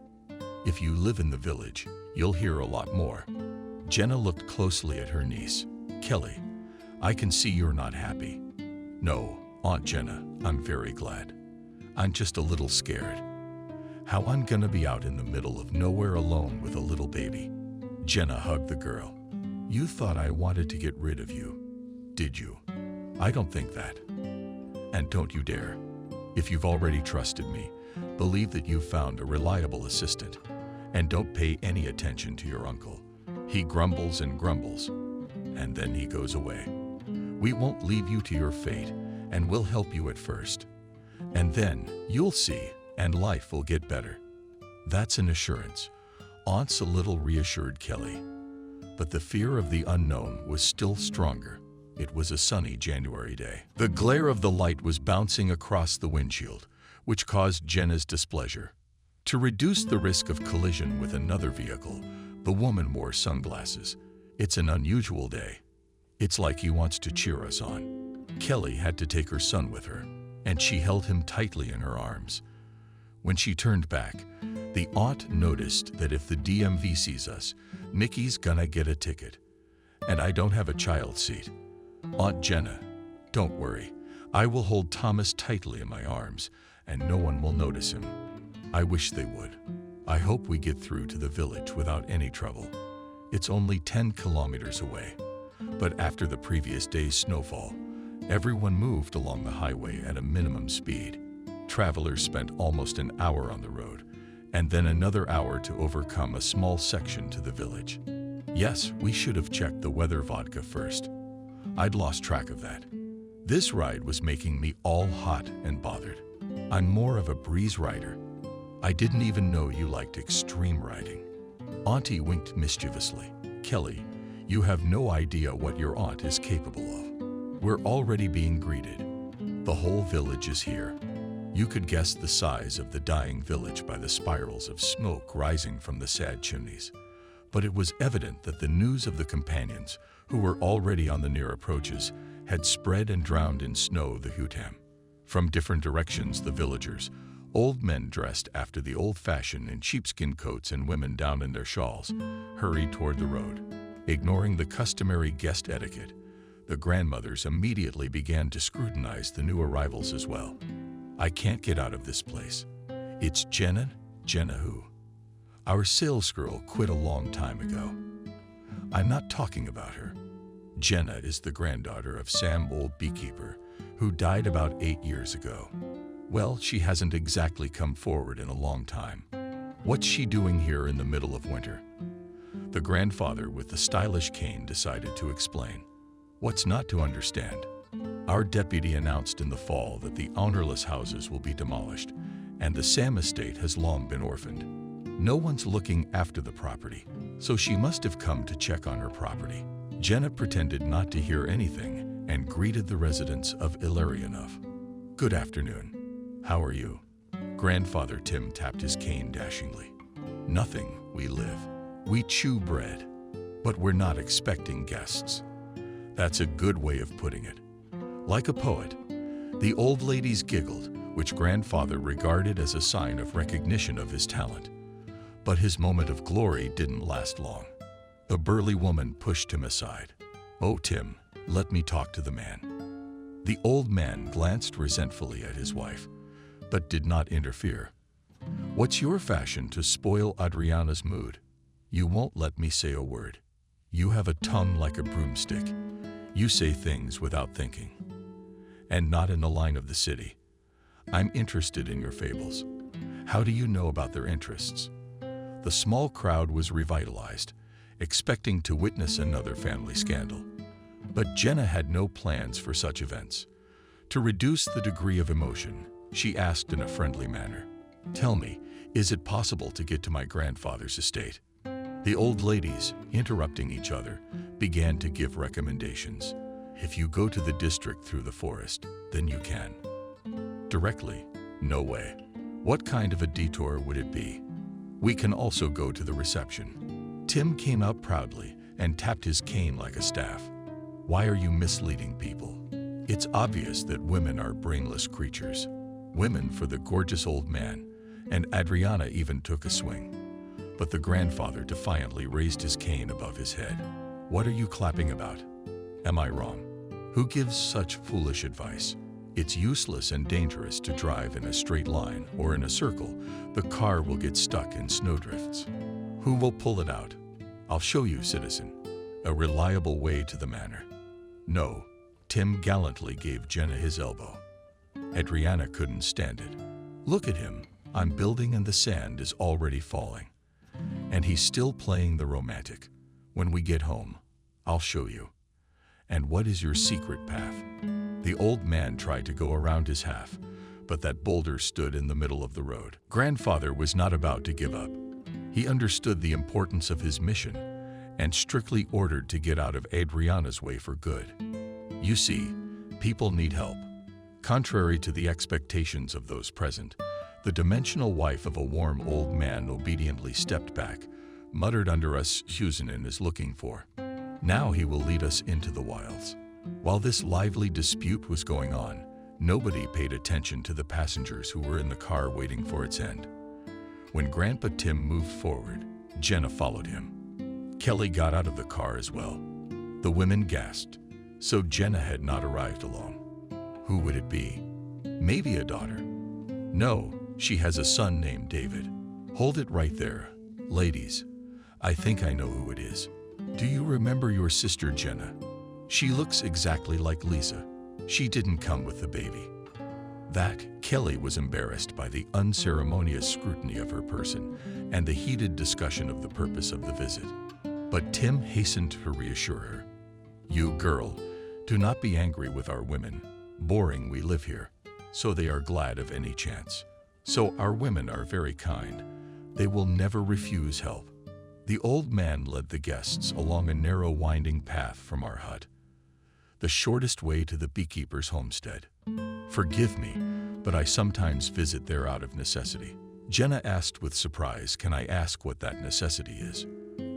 If you live in the village, you'll hear a lot more. Jenna looked closely at her niece. Kelly, I can see you're not happy. No, Aunt Jenna, I'm very glad. I'm just a little scared. How I'm gonna be out in the middle of nowhere alone with a little baby. Jenna hugged the girl. You thought I wanted to get rid of you, did you? I don't think that. And don't you dare. If you've already trusted me, believe that you've found a reliable assistant, and don't pay any attention to your uncle. He grumbles and grumbles, and then he goes away. We won't leave you to your fate, and we'll help you at first. And then you'll see, and life will get better. That's an assurance. Aunt's a little reassured Kelly. But the fear of the unknown was still stronger. It was a sunny January day. The glare of the light was bouncing across the windshield, which caused Jenna's displeasure. To reduce the risk of collision with another vehicle, the woman wore sunglasses. It's an unusual day. It's like he wants to cheer us on. Kelly had to take her son with her, and she held him tightly in her arms. When she turned back, the aunt noticed that if the DMV sees us, Mickey's gonna get a ticket. And I don't have a child seat. Aunt Jenna, don't worry. I will hold Thomas tightly in my arms, and no one will notice him. I wish they would. I hope we get through to the village without any trouble. It's only 10 kilometers away. But after the previous day's snowfall, everyone moved along the highway at a minimum speed. Travelers spent almost an hour on the road, and then another hour to overcome a small section to the village. Yes, we should have checked the weather vodka first. I'd lost track of that. This ride was making me all hot and bothered. I'm more of a breeze rider. I didn't even know you liked extreme riding. Auntie winked mischievously. Kelly, you have no idea what your aunt is capable of. We're already being greeted. The whole village is here. You could guess the size of the dying village by the spirals of smoke rising from the sad chimneys. But it was evident that the news of the companions, who were already on the near approaches, had spread and drowned in snow the Hutam. From different directions, the villagers, old men dressed after the old-fashioned in sheepskin coats and women down in their shawls, hurried toward the road. Ignoring the customary guest etiquette, the grandmothers immediately began to scrutinize the new arrivals as well. I can't get out of this place. It's Jenna. Jenna who? Our sales girl quit a long time ago. I'm not talking about her. Jenna is the granddaughter of Sam, old beekeeper, who died about 8 years ago. Well, she hasn't exactly come forward in a long time. What's she doing here in the middle of winter? The grandfather with the stylish cane decided to explain. What's not to understand? Our deputy announced in the fall that the ownerless houses will be demolished, and the Sam estate has long been orphaned. No one's looking after the property, so she must have come to check on her property. Jenna pretended not to hear anything and greeted the residents of Illyrianov. Good afternoon. How are you? Grandfather Tim tapped his cane dashingly. Nothing, we live. We chew bread, but we're not expecting guests. That's a good way of putting it. Like a poet, the old ladies giggled, which grandfather regarded as a sign of recognition of his talent. But his moment of glory didn't last long. A burly woman pushed him aside. "Oh, Tim, let me talk to the man." The old man glanced resentfully at his wife, but did not interfere. "What's your fashion to spoil Adriana's mood? You won't let me say a word. You have a tongue like a broomstick. You say things without thinking. And not in the line of the city. I'm interested in your fables. How do you know about their interests?" The small crowd was revitalized, expecting to witness another family scandal. But Jenna had no plans for such events. To reduce the degree of emotion, she asked in a friendly manner, "Tell me, is it possible to get to my grandfather's estate?" The old ladies, interrupting each other, began to give recommendations. "If you go to the district through the forest, then you can." "Directly? No way. What kind of a detour would it be?" "We can also go to the reception." Tim came out proudly and tapped his cane like a staff. "Why are you misleading people? It's obvious that women are brainless creatures. Women for the gorgeous old man," and Adriana even took a swing. But the grandfather defiantly raised his cane above his head. "What are you clapping about? Am I wrong? Who gives such foolish advice? It's useless and dangerous to drive in a straight line or in a circle. The car will get stuck in snowdrifts. Who will pull it out? I'll show you, citizen. A reliable way to the manor." "No." Tim gallantly gave Jenna his elbow. Adriana couldn't stand it. "Look at him. I'm building and the sand is already falling. And he's still playing the romantic. When we get home, I'll show you. And what is your secret path?" The old man tried to go around his half, but that boulder stood in the middle of the road. Grandfather was not about to give up. He understood the importance of his mission and strictly ordered to get out of Adriana's way for good. You see, people need help. Contrary to the expectations of those present, the dimensional wife of a warm old man obediently stepped back, muttered under us, "Susanin is looking for. Now he will lead us into the wilds." While this lively dispute was going on, nobody paid attention to the passengers who were in the car waiting for its end. When Grandpa Tim moved forward, Jenna followed him. Kelly got out of the car as well. The women gasped. So Jenna had not arrived alone. Who would it be? Maybe a daughter. No, she has a son named David. Hold it right there. Ladies, I think I know who it is. Do you remember your sister Jenna? She looks exactly like Lisa. She didn't come with the baby. That, Kelly was embarrassed by the unceremonious scrutiny of her person and the heated discussion of the purpose of the visit. But Tim hastened to reassure her. "You girl, do not be angry with our women. Boring we live here, so they are glad of any chance. So our women are very kind. They will never refuse help." The old man led the guests along a narrow winding path from our hut, the shortest way to the beekeeper's homestead. "Forgive me, but I sometimes visit there out of necessity." Jenna asked with surprise, "Can I ask what that necessity is?"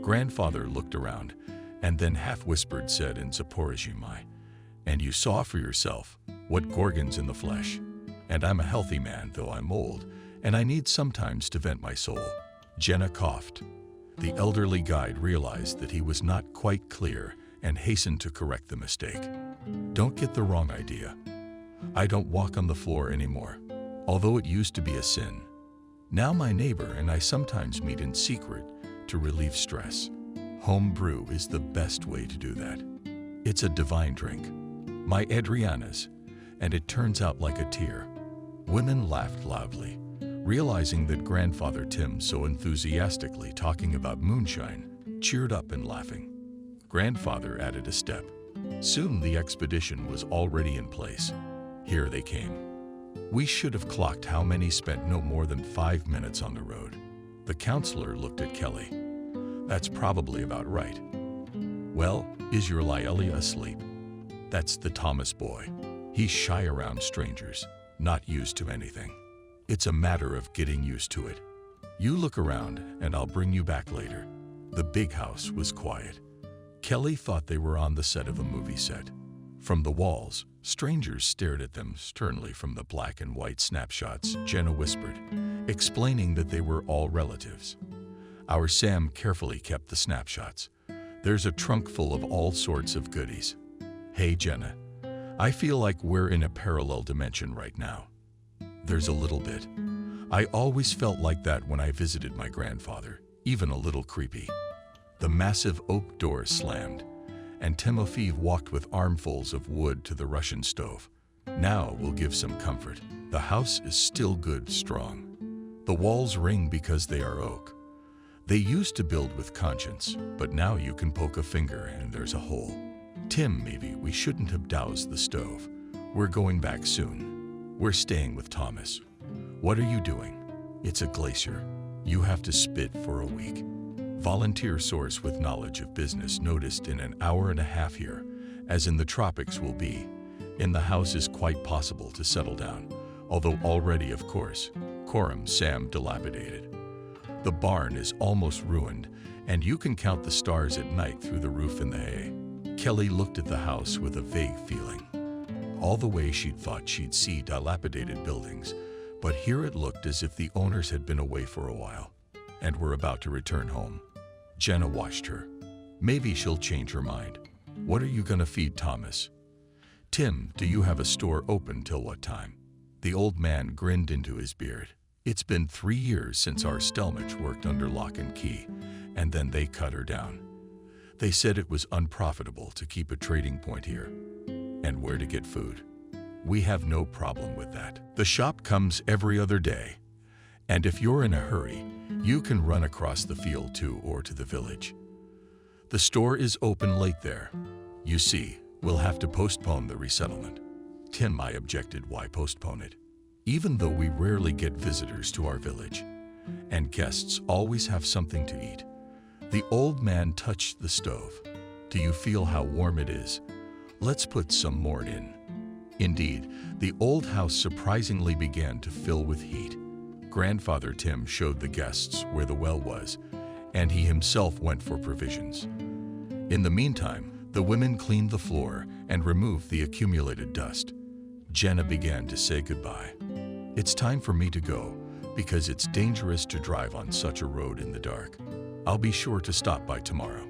Grandfather looked around and then half-whispered said in Zaporizhzhia, "And you saw for yourself what Gorgon's in the flesh. And I'm a healthy man, though I'm old, and I need sometimes to vent my soul." Jenna coughed. The elderly guide realized that he was not quite clear and hastened to correct the mistake. "Don't get the wrong idea. I don't walk on the floor anymore, although it used to be a sin. Now my neighbor and I sometimes meet in secret to relieve stress. Home brew is the best way to do that. It's a divine drink. My Adriana's, and it turns out like a tear." Women laughed loudly, realizing that Grandfather Tim, so enthusiastically talking about moonshine, cheered up and laughing. Grandfather added a step. Soon the expedition was already in place. Here they came. We should have clocked how many spent no more than 5 minutes on the road. The counselor looked at Kelly. "That's probably about right. Well, is your Laelia asleep?" "That's the Thomas boy. He's shy around strangers, not used to anything. It's a matter of getting used to it. You look around and I'll bring you back later." The big house was quiet. Kelly thought they were on the set of a movie set. From the walls, strangers stared at them sternly from the black and white snapshots, Jenna whispered, explaining that they were all relatives. Our Sam carefully kept the snapshots, There's a trunk full of all sorts of goodies. Hey, Jenna, I feel like we're in a parallel dimension right now. There's a little bit. I always felt like that when I visited my grandfather, even a little creepy. The massive oak door slammed, and Timofey walked with armfuls of wood to the Russian stove. Now we'll give some comfort. The house is still good, strong. The walls ring because they are oak. They used to build with conscience, but now you can poke a finger and there's a hole. Tim, maybe we shouldn't have doused the stove. We're going back soon. We're staying with Thomas. What are you doing? It's a glacier. You have to spit for a week. Volunteer source with knowledge of business noticed in an hour and a half here, as in the tropics will be. In the house is quite possible to settle down, although already, of course, Coram Sam dilapidated. The barn is almost ruined, and you can count the stars at night through the roof in the hay. Kelly looked at the house with a vague feeling. All the way she'd thought she'd see dilapidated buildings, but here it looked as if the owners had been away for a while, and were about to return home. Jenna watched her. Maybe she'll change her mind. What are you gonna feed Thomas? Tim, do you have a store open till what time? The old man grinned into his beard. It's been 3 years since our Stelmach worked under lock and key, and then they cut her down. They said it was unprofitable to keep a trading point here. And where to get food? We have no problem with that. The shop comes every other day, and if you're in a hurry, you can run across the field to or to the village. The store is open late there. You see, we'll have to postpone the resettlement. Tim, I objected. Why postpone it? Even though we rarely get visitors to our village, and guests always have something to eat. The old man touched the stove. Do you feel how warm it is? Let's put some more in. Indeed, the old house surprisingly began to fill with heat. Grandfather Tim showed the guests where the well was, and he himself went for provisions. In the meantime, the women cleaned the floor and removed the accumulated dust. Jenna began to say goodbye. It's time for me to go, because it's dangerous to drive on such a road in the dark. I'll be sure to stop by tomorrow.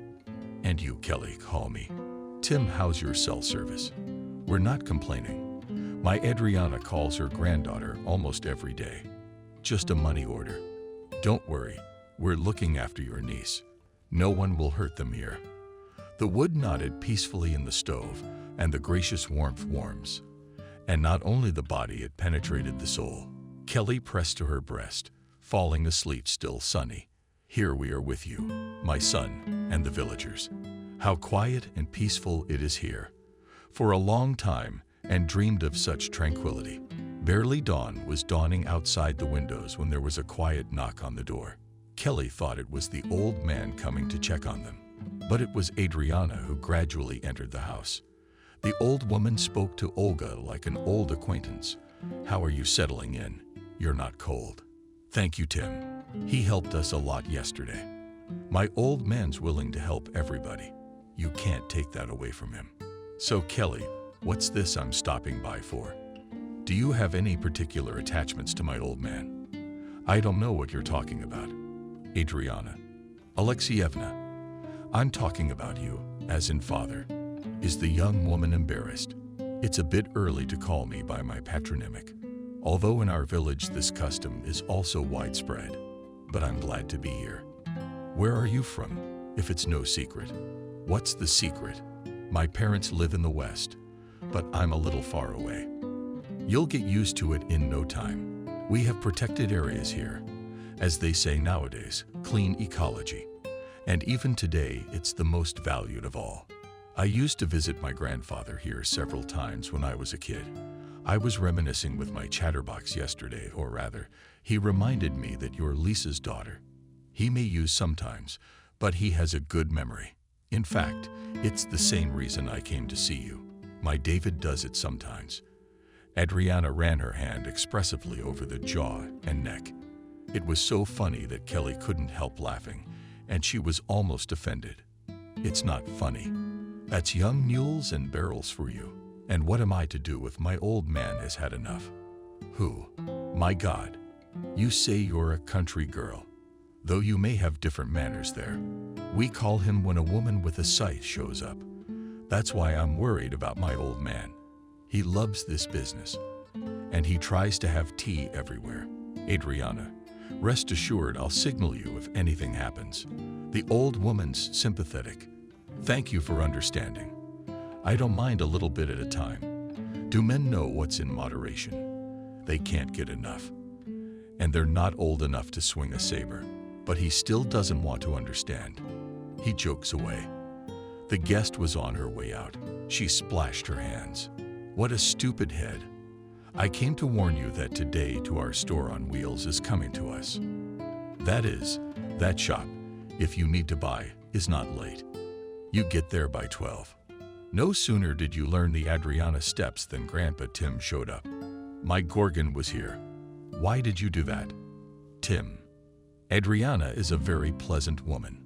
And you, Kelly, call me. Tim, how's your cell service? We're not complaining. My Adriana calls her granddaughter almost every day. Just a money order. Don't worry, we're looking after your niece. No one will hurt them here. The wood nodded peacefully in the stove, and the gracious warmth warms. And not only the body, it penetrated the soul. Kelly pressed to her breast, falling asleep still sunny. Here we are with you, my son, and the villagers. How quiet and peaceful it is here. For a long time, and dreamed of such tranquility. Barely dawn was dawning outside the windows when there was a quiet knock on the door. Kelly thought it was the old man coming to check on them. But it was Adriana who gradually entered the house. The old woman spoke to Olga like an old acquaintance. How are you settling in? You're not cold. Thank you, Tim. He helped us a lot yesterday. My old man's willing to help everybody. You can't take that away from him. So, Kelly, what's this I'm stopping by for? Do you have any particular attachments to my old man? I don't know what you're talking about. Adriana. Alexievna. I'm talking about you, as in father. Is the young woman embarrassed? It's a bit early to call me by my patronymic, although in our village this custom is also widespread. But I'm glad to be here. Where are you from, if it's no secret? What's the secret? My parents live in the West, but I'm a little far away. You'll get used to it in no time. We have protected areas here. As they say nowadays, clean ecology. And even today, it's the most valued of all. I used to visit my grandfather here several times when I was a kid. I was reminiscing with my chatterbox yesterday, or rather, he reminded me that you're Lisa's daughter. He may use sometimes, but he has a good memory. In fact, it's the same reason I came to see you. My David does it sometimes. Adriana ran her hand expressively over the jaw and neck. It was so funny that Kelly couldn't help laughing, and she was almost offended. It's not funny. That's young mules and barrels for you. And what am I to do if my old man has had enough? Who? My God. You say you're a country girl, though you may have different manners there. We call him when a woman with a scythe shows up. That's why I'm worried about my old man. He loves this business, and he tries to have tea everywhere. Adriana, rest assured I'll signal you if anything happens. The old woman's sympathetic. Thank you for understanding. I don't mind a little bit at a time. Do men know what's in moderation? They can't get enough. And they're not old enough to swing a saber. But he still doesn't want to understand. He jokes away. The guest was on her way out. She splashed her hands. What a stupid head. I came to warn you that today to our store on wheels is coming to us. That is, that shop, if you need to buy, is not late. You get there by 12. No sooner did you learn the Adriana steps than Grandpa Tim showed up. My Gorgon was here. Why did you do that? Tim. Adriana is a very pleasant woman.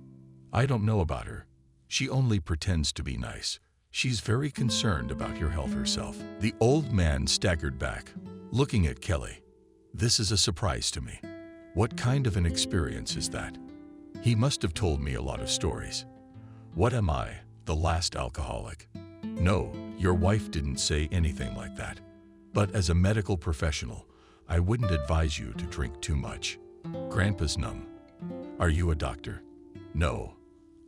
I don't know about her. She only pretends to be nice. She's very concerned about your health herself. The old man staggered back, looking at Kelly. This is a surprise to me. What kind of an experience is that? He must have told me a lot of stories. What am I, the last alcoholic? No, your wife didn't say anything like that. But as a medical professional, I wouldn't advise you to drink too much. Grandpa's numb. Are you a doctor? No,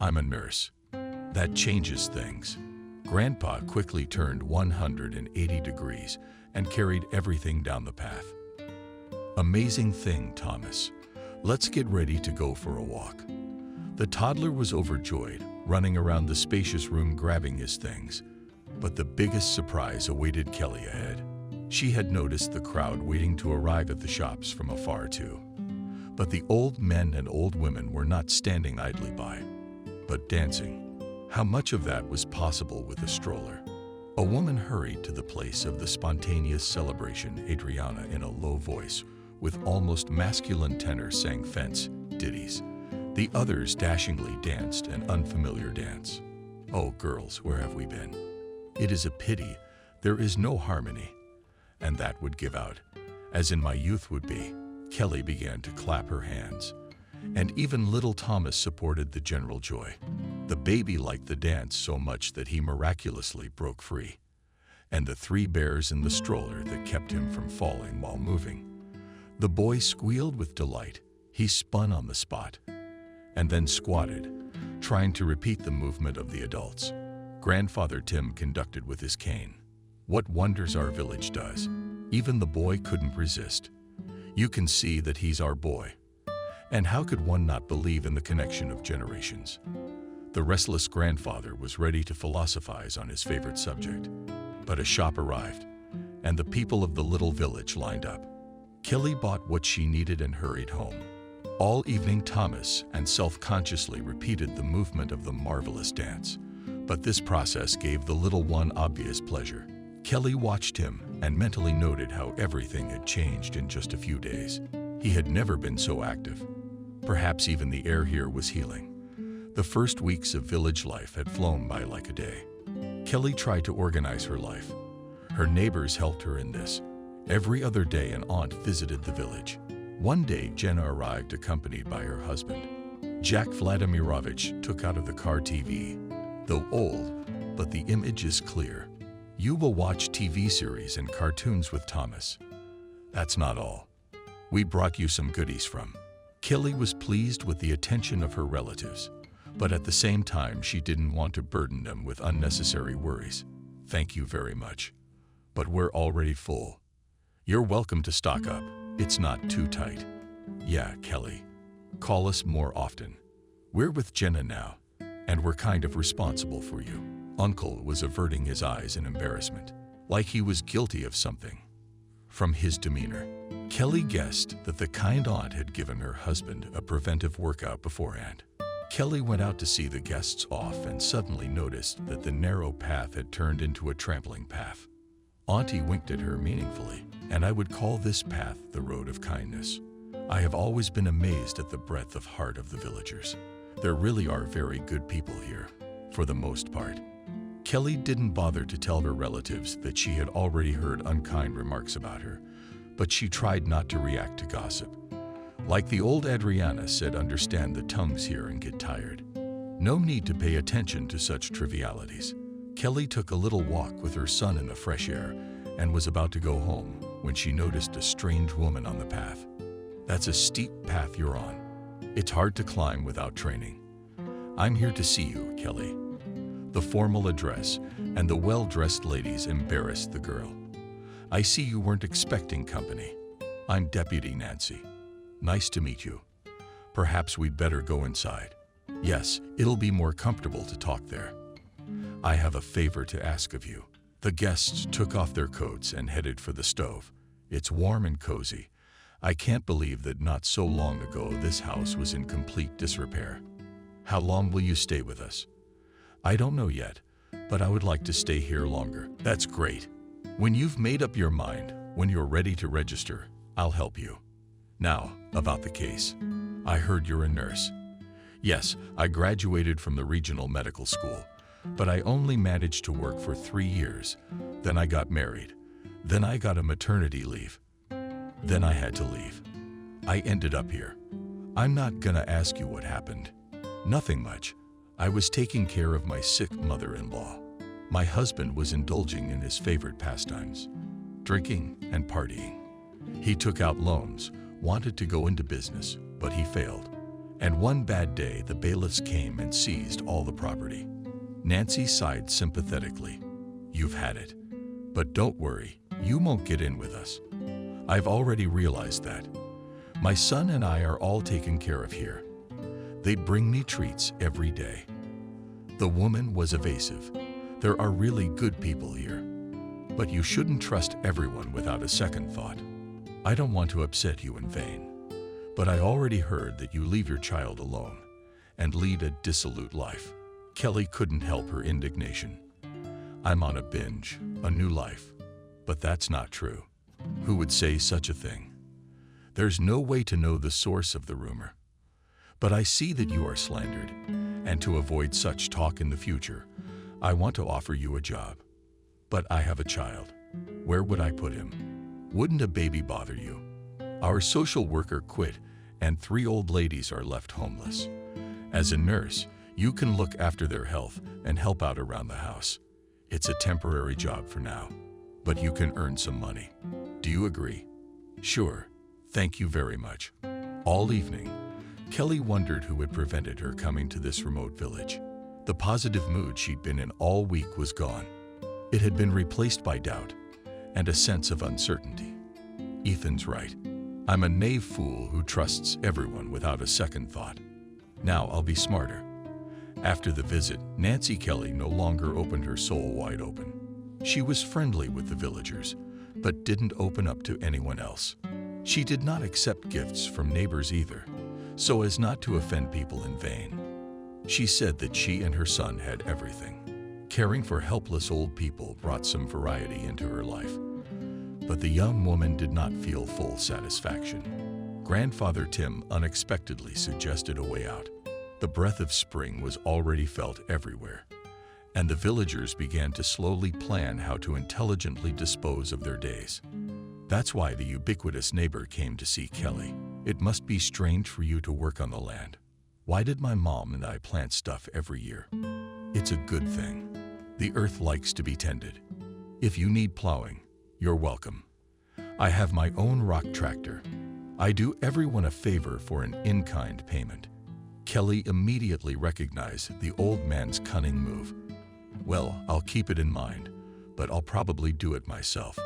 I'm a nurse. That changes things. Grandpa quickly turned 180 degrees and carried everything down the path. Amazing thing, Thomas. Let's get ready to go for a walk. The toddler was overjoyed, running around the spacious room grabbing his things. But the biggest surprise awaited Kelly ahead. She had noticed the crowd waiting to arrive at the shops from afar too. But the old men and old women were not standing idly by, but dancing. How much of that was possible with a stroller? A woman hurried to the place of the spontaneous celebration. Adriana, in a low voice, with almost masculine tenor, sang fence ditties. The others dashingly danced an unfamiliar dance. Oh, girls, where have we been? It is a pity there is no harmony. And that would give out, as in my youth would be. Kelly began to clap her hands, and even little Thomas supported the general joy. The baby liked the dance so much that he miraculously broke free, and the three bears in the stroller that kept him from falling while moving. The boy squealed with delight. He spun on the spot, and then squatted, trying to repeat the movement of the adults. Grandfather Tim conducted with his cane. What wonders our village does. Even the boy couldn't resist. You can see that he's our boy. And how could one not believe in the connection of generations? The restless grandfather was ready to philosophize on his favorite subject. But a shop arrived, and the people of the little village lined up. Kelly bought what she needed and hurried home. All evening Thomas and self-consciously repeated the movement of the marvelous dance. But this process gave the little one obvious pleasure. Kelly watched him and mentally noted how everything had changed in just a few days. He had never been so active. Perhaps even the air here was healing. The first weeks of village life had flown by like a day. Kelly tried to organize her life. Her neighbors helped her in this. Every other day an aunt visited the village. One day Jenna arrived accompanied by her husband. Jack Vladimirovich took out of the car TV. Though old, but the image is clear. You will watch TV series and cartoons with Thomas. That's not all. We brought you some goodies from. Kelly was pleased with the attention of her relatives, but at the same time she didn't want to burden them with unnecessary worries. Thank you very much. But we're already full. You're welcome to stock up. It's not too tight. Yeah, Kelly. Call us more often. We're with Jenna now, and we're kind of responsible for you. Uncle was averting his eyes in embarrassment, like he was guilty of something. From his demeanor, Kelly guessed that the kind aunt had given her husband a preventive workout beforehand. Kelly went out to see the guests off and suddenly noticed that the narrow path had turned into a trampling path. Auntie winked at her meaningfully, and I would call this path the road of kindness. I have always been amazed at the breadth of heart of the villagers. There really are very good people here, for the most part. Kelly didn't bother to tell her relatives that she had already heard unkind remarks about her, but she tried not to react to gossip. Like the old Adriana said, understand the tongues here and get tired. No need to pay attention to such trivialities. Kelly took a little walk with her son in the fresh air and was about to go home when she noticed a strange woman on the path. That's a steep path you're on. It's hard to climb without training. I'm here to see you, Kelly. The formal address and the well-dressed ladies embarrassed the girl. I see you weren't expecting company. I'm Deputy Nancy. Nice to meet you. Perhaps we'd better go inside. Yes, it'll be more comfortable to talk there. I have a favor to ask of you. The guests took off their coats and headed for the stove. It's warm and cozy. I can't believe that not so long ago this house was in complete disrepair. How long will you stay with us? I don't know yet, but I would like to stay here longer. That's great. When you've made up your mind, when you're ready to register, I'll help you. Now, about the case. I heard you're a nurse. Yes, I graduated from the regional medical school, but I only managed to work for 3 years. Then I got married. Then I got a maternity leave. Then I had to leave. I ended up here. I'm not gonna ask you what happened. Nothing much. I was taking care of my sick mother-in-law. My husband was indulging in his favorite pastimes, drinking and partying. He took out loans, wanted to go into business, but he failed. And one bad day, the bailiffs came and seized all the property. Nancy sighed sympathetically. You've had it. But don't worry, you won't get in with us. I've already realized that. My son and I are all taken care of here. They'd bring me treats every day. The woman was evasive. There are really good people here. But you shouldn't trust everyone without a second thought. I don't want to upset you in vain. But I already heard that you leave your child alone and lead a dissolute life. Kelly couldn't help her indignation. I'm on a binge, a new life. But that's not true. Who would say such a thing? There's no way to know the source of the rumor. But I see that you are slandered, and to avoid such talk in the future, I want to offer you a job. But I have a child. Where would I put him? Wouldn't a baby bother you? Our social worker quit, and 3 old ladies are left homeless. As a nurse, you can look after their health and help out around the house. It's a temporary job for now, but you can earn some money. Do you agree? Sure. Thank you very much. All evening, Kelly wondered who had prevented her coming to this remote village. The positive mood she'd been in all week was gone. It had been replaced by doubt and a sense of uncertainty. Ethan's right. I'm a naive fool who trusts everyone without a second thought. Now I'll be smarter. After the visit, Nancy Kelly no longer opened her soul wide open. She was friendly with the villagers, but didn't open up to anyone else. She did not accept gifts from neighbors either, so as not to offend people in vain. She said that she and her son had everything. Caring for helpless old people brought some variety into her life. But the young woman did not feel full satisfaction. Grandfather Tim unexpectedly suggested a way out. The breath of spring was already felt everywhere, and the villagers began to slowly plan how to intelligently dispose of their days. That's why the ubiquitous neighbor came to see Kelly. It must be strange for you to work on the land. Why did my mom and I plant stuff every year? It's a good thing. The earth likes to be tended. If you need plowing, you're welcome. I have my own rock tractor. I do everyone a favor for an in-kind payment. Kelly immediately recognized the old man's cunning move. Well, I'll keep it in mind, but I'll probably do it myself.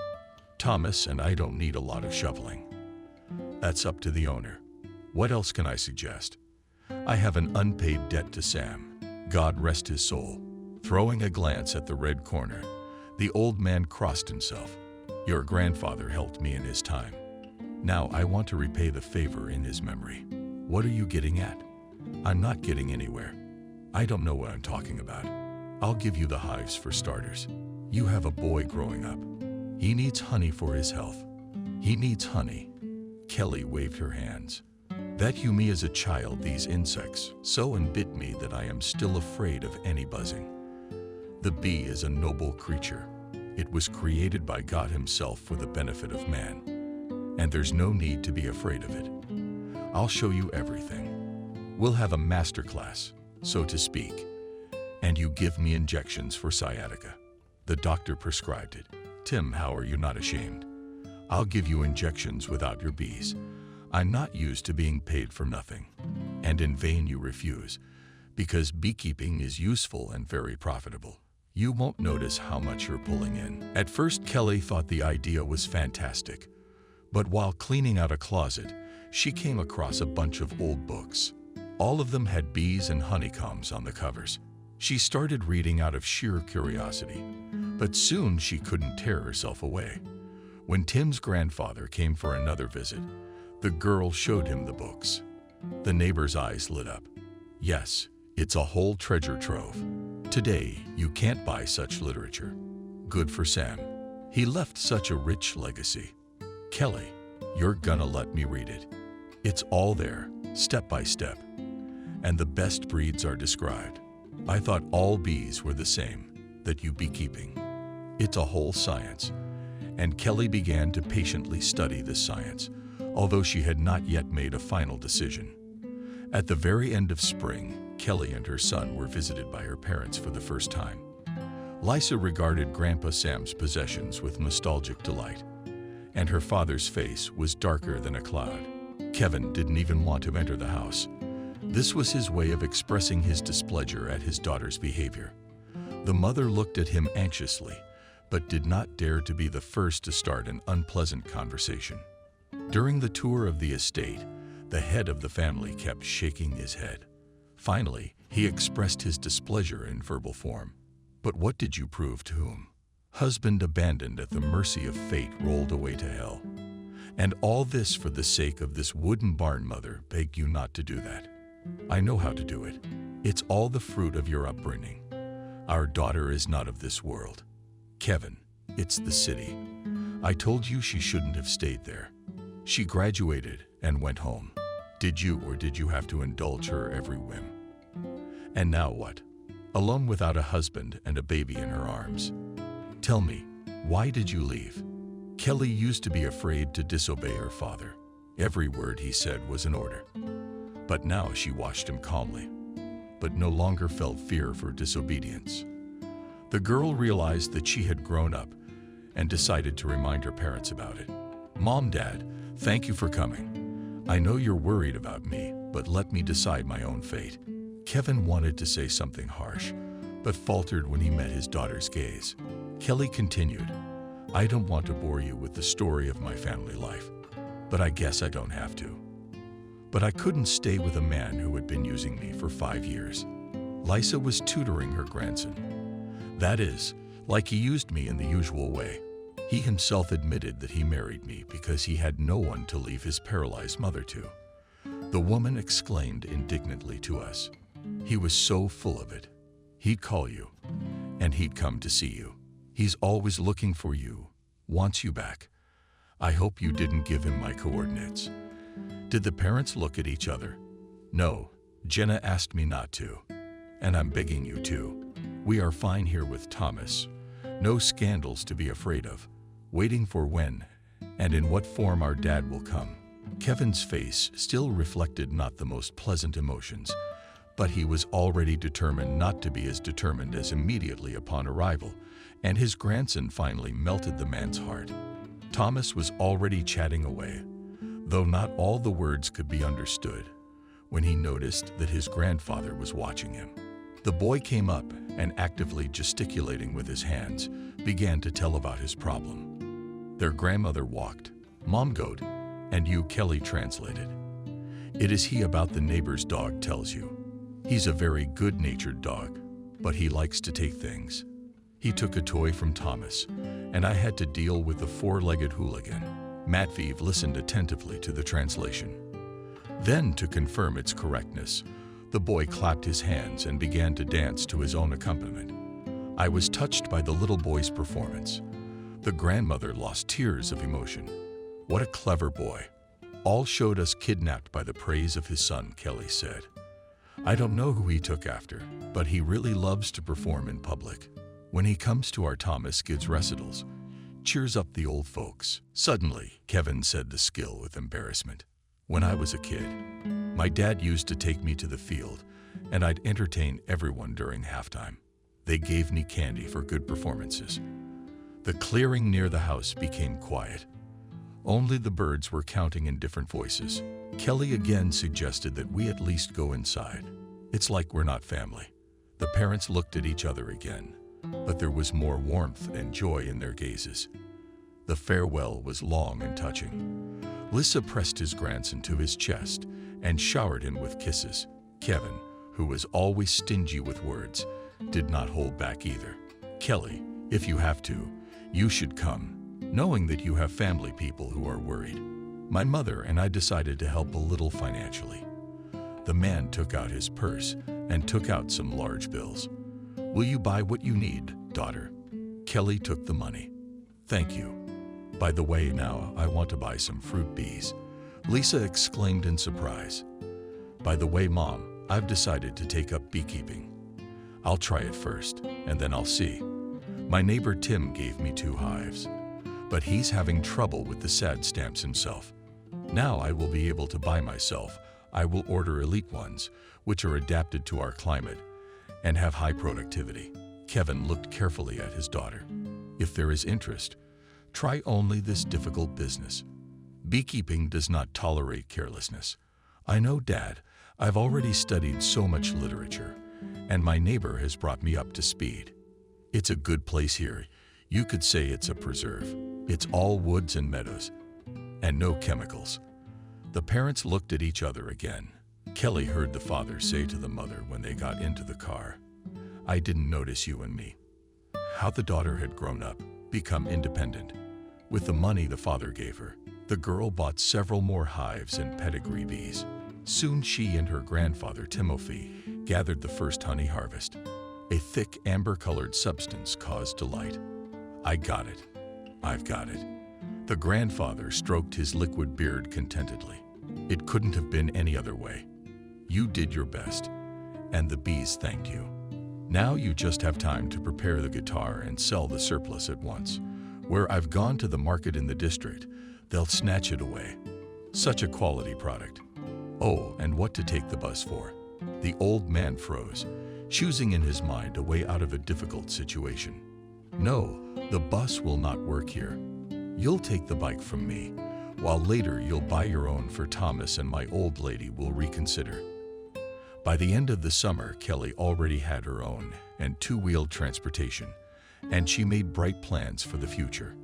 Thomas and I don't need a lot of shoveling. That's up to the owner. What else can I suggest? I have an unpaid debt to Sam. God rest his soul. Throwing a glance at the red corner, the old man crossed himself. Your grandfather helped me in his time. Now I want to repay the favor in his memory. What are you getting at? I'm not getting anywhere. I don't know what I'm talking about. I'll give you the hives for starters. You have a boy growing up. He needs honey for his health. He needs honey. Kelly waved her hands. That you me as a child, these insects so and bit me that I am still afraid of any buzzing. The bee is a noble creature. It was created by God himself for the benefit of man. And there's no need to be afraid of it. I'll show you everything. We'll have a master class. so to speak, and you give me injections for sciatica. The doctor prescribed it. Tim, how are you not ashamed? I'll give you injections without your bees. I'm not used to being paid for nothing. And in vain you refuse, because beekeeping is useful and very profitable. You won't notice how much you're pulling in. At first, Kelly thought the idea was fantastic, but while cleaning out a closet, she came across a bunch of old books. All of them had bees and honeycombs on the covers. She started reading out of sheer curiosity, but soon she couldn't tear herself away. When Tim's grandfather came for another visit, the girl showed him the books. The neighbor's eyes lit up. Yes, it's a whole treasure trove. Today, you can't buy such literature. Good for Sam. He left such a rich legacy. Kelly, you're gonna let me read it. It's all there, step by step. And the best breeds are described. I thought all bees were the same, that you beekeeping. It's a whole science. And Kelly began to patiently study this science, although she had not yet made a final decision. At the very end of spring, Kelly and her son were visited by her parents for the first time. Lisa regarded Grandpa Sam's possessions with nostalgic delight, and her father's face was darker than a cloud. Kevin didn't even want to enter the house. This was his way of expressing his displeasure at his daughter's behavior. The mother looked at him anxiously, but did not dare to be the first to start an unpleasant conversation. During the tour of the estate, the head of the family kept shaking his head. Finally, he expressed his displeasure in verbal form. But what did you prove to whom? Husband abandoned at the mercy of fate, rolled away to hell. And all this for the sake of this wooden barn. Mother begged you not to do that. I know how to do it. It's all the fruit of your upbringing. Our daughter is not of this world. Kevin, it's the city. I told you she shouldn't have stayed there. She graduated and went home. Did you, or did you have to indulge her every whim? And now what? Alone without a husband and a baby in her arms. Tell me, why did you leave? Kelly used to be afraid to disobey her father. Every word he said was an order. But now she watched him calmly, but no longer felt fear for disobedience. The girl realized that she had grown up and decided to remind her parents about it. Mom, Dad, thank you for coming. I know you're worried about me, but let me decide my own fate. Kevin wanted to say something harsh, but faltered when he met his daughter's gaze. Kelly continued, I don't want to bore you with the story of my family life, but I guess I don't have to. But I couldn't stay with a man who had been using me for 5 years. Lisa was tutoring her grandson. That is, like he used me in the usual way. He himself admitted that he married me because he had no one to leave his paralyzed mother to. The woman exclaimed indignantly to us. He was so full of it. He'd call you, and he'd come to see you. He's always looking for you, wants you back. I hope you didn't give him my coordinates. Did the parents look at each other? No, Jenna asked me not to. And I'm begging you to. We are fine here with Thomas. No scandals to be afraid of. Waiting for when and in what form our dad will come. Kevin's face still reflected not the most pleasant emotions, but he was already determined not to be as determined as immediately upon arrival, and his grandson finally melted the man's heart. Thomas was already chatting away, though not all the words could be understood, when he noticed that his grandfather was watching him. The boy came up and, actively gesticulating with his hands, began to tell about his problem. Their grandmother walked, Mom goat, and you, Kelly, translated. It is he about the neighbor's dog tells you. He's a very good-natured dog, but he likes to take things. He took a toy from Thomas, and I had to deal with the four-legged hooligan. Matveev listened attentively to the translation. Then, to confirm its correctness, the boy clapped his hands and began to dance to his own accompaniment. I was touched by the little boy's performance. The grandmother lost tears of emotion. What a clever boy. All showed us kidnapped by the praise of his son, Kelly said. I don't know who he took after, but he really loves to perform in public. When he comes to our Thomas Kids recitals, cheers up the old folks. Suddenly, Kevin said the skill with embarrassment. When I was a kid, my dad used to take me to the field and I'd entertain everyone during halftime. They gave me candy for good performances. The clearing near the house became quiet. Only the birds were counting in different voices. Kelly again suggested that we at least go inside. It's like we're not family. The parents looked at each other again, but there was more warmth and joy in their gazes. The farewell was long and touching. Lissa pressed his grandson to his chest and showered him with kisses. Kevin, who was always stingy with words, did not hold back either. Kelly, if you have to, you should come, knowing that you have family people who are worried. My mother and I decided to help a little financially. The man took out his purse and took out some large bills. Will you buy what you need, daughter? Kelly took the money. Thank you. By the way, now I want to buy some fruit bees, Lisa exclaimed in surprise. By the way, Mom, I've decided to take up beekeeping. I'll try it first, and then I'll see. My neighbor Tim gave me 2 hives, but he's having trouble with the sad stamps himself. Now I will be able to buy myself. I will order elite ones, which are adapted to our climate and have high productivity. Kevin looked carefully at his daughter. If there is interest, try only this difficult business. Beekeeping does not tolerate carelessness. I know, Dad, I've already studied so much literature, and my neighbor has brought me up to speed. It's a good place here. You could say it's a preserve. It's all woods and meadows, and no chemicals. The parents looked at each other again. Kelly heard the father say to the mother when they got into the car, I didn't notice you and me. How the daughter had grown up, become independent. With the money the father gave her, the girl bought several more hives and pedigree bees. Soon she and her grandfather Timothy gathered the first honey harvest. A thick amber-colored substance caused delight. I got it. I've got it. The grandfather stroked his liquid beard contentedly. It couldn't have been any other way. You did your best, and the bees thanked you. Now you just have time to prepare the guitar and sell the surplus at once. Where I've gone to the market in the district, they'll snatch it away. Such a quality product. Oh, and what to take the bus for? The old man froze, choosing in his mind a way out of a difficult situation. No, the bus will not work here. You'll take the bike from me, while later you'll buy your own for Thomas and my old lady will reconsider. By the end of the summer, Kelly already had her own and 2-wheeled transportation, and she made bright plans for the future.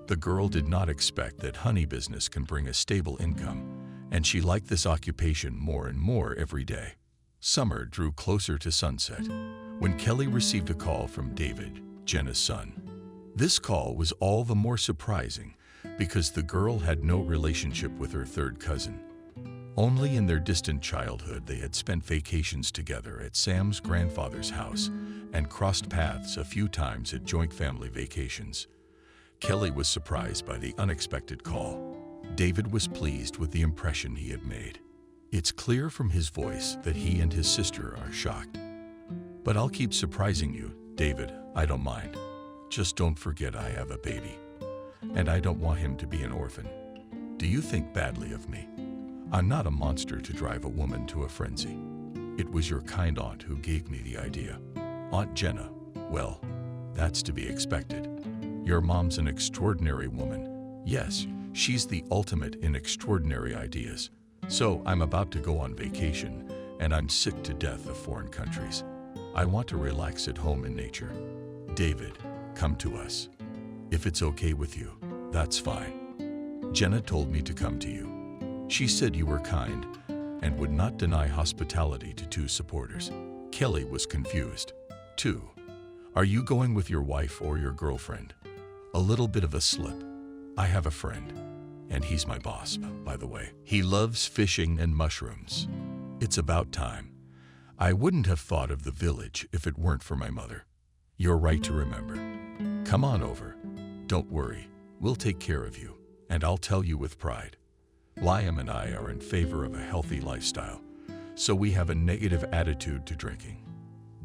The girl did not expect that honey business can bring a stable income, and she liked this occupation more and more every day. Summer drew closer to sunset when Kelly received a call from David, Jenna's son. This call was all the more surprising because the girl had no relationship with her third cousin. Only in their distant childhood they had spent vacations together at Sam's grandfather's house and crossed paths a few times at joint family vacations. Kelly was surprised by the unexpected call. David was pleased with the impression he had made. It's clear from his voice that he and his sister are shocked. But I'll keep surprising you, David. I don't mind. Just don't forget I have a baby, and I don't want him to be an orphan. Do you think badly of me? I'm not a monster to drive a woman to a frenzy. It was your kind aunt who gave me the idea. Aunt Jenna, well, that's to be expected. Your mom's an extraordinary woman. Yes, she's the ultimate in extraordinary ideas. So I'm about to go on vacation, and I'm sick to death of foreign countries. I want to relax at home in nature. David, come to us. If it's okay with you, that's fine. Jenna told me to come to you. She said you were kind and would not deny hospitality to 2 supporters. Kelly was confused. 2. Are you going with your wife or your girlfriend? A little bit of a slip. I have a friend, and he's my boss, by the way. He loves fishing and mushrooms. It's about time. I wouldn't have thought of the village if it weren't for my mother. You're right to remember. Come on over. Don't worry. We'll take care of you, and I'll tell you with pride. Liam and I are in favor of a healthy lifestyle, so we have a negative attitude to drinking.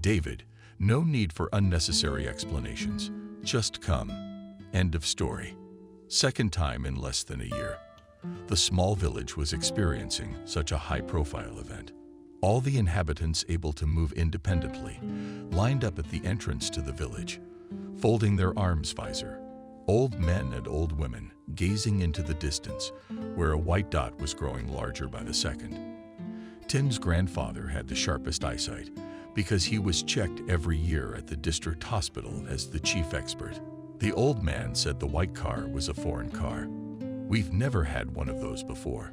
David, no need for unnecessary explanations. Just come. End of story. Second time in less than a year. The small village was experiencing such a high-profile event. All the inhabitants able to move independently lined up at the entrance to the village, folding their arms visor. Old men and old women gazing into the distance where a white dot was growing larger by the second. Tim's grandfather had the sharpest eyesight because he was checked every year at the district hospital as the chief expert. The old man said the white car was a foreign car. We've never had one of those before.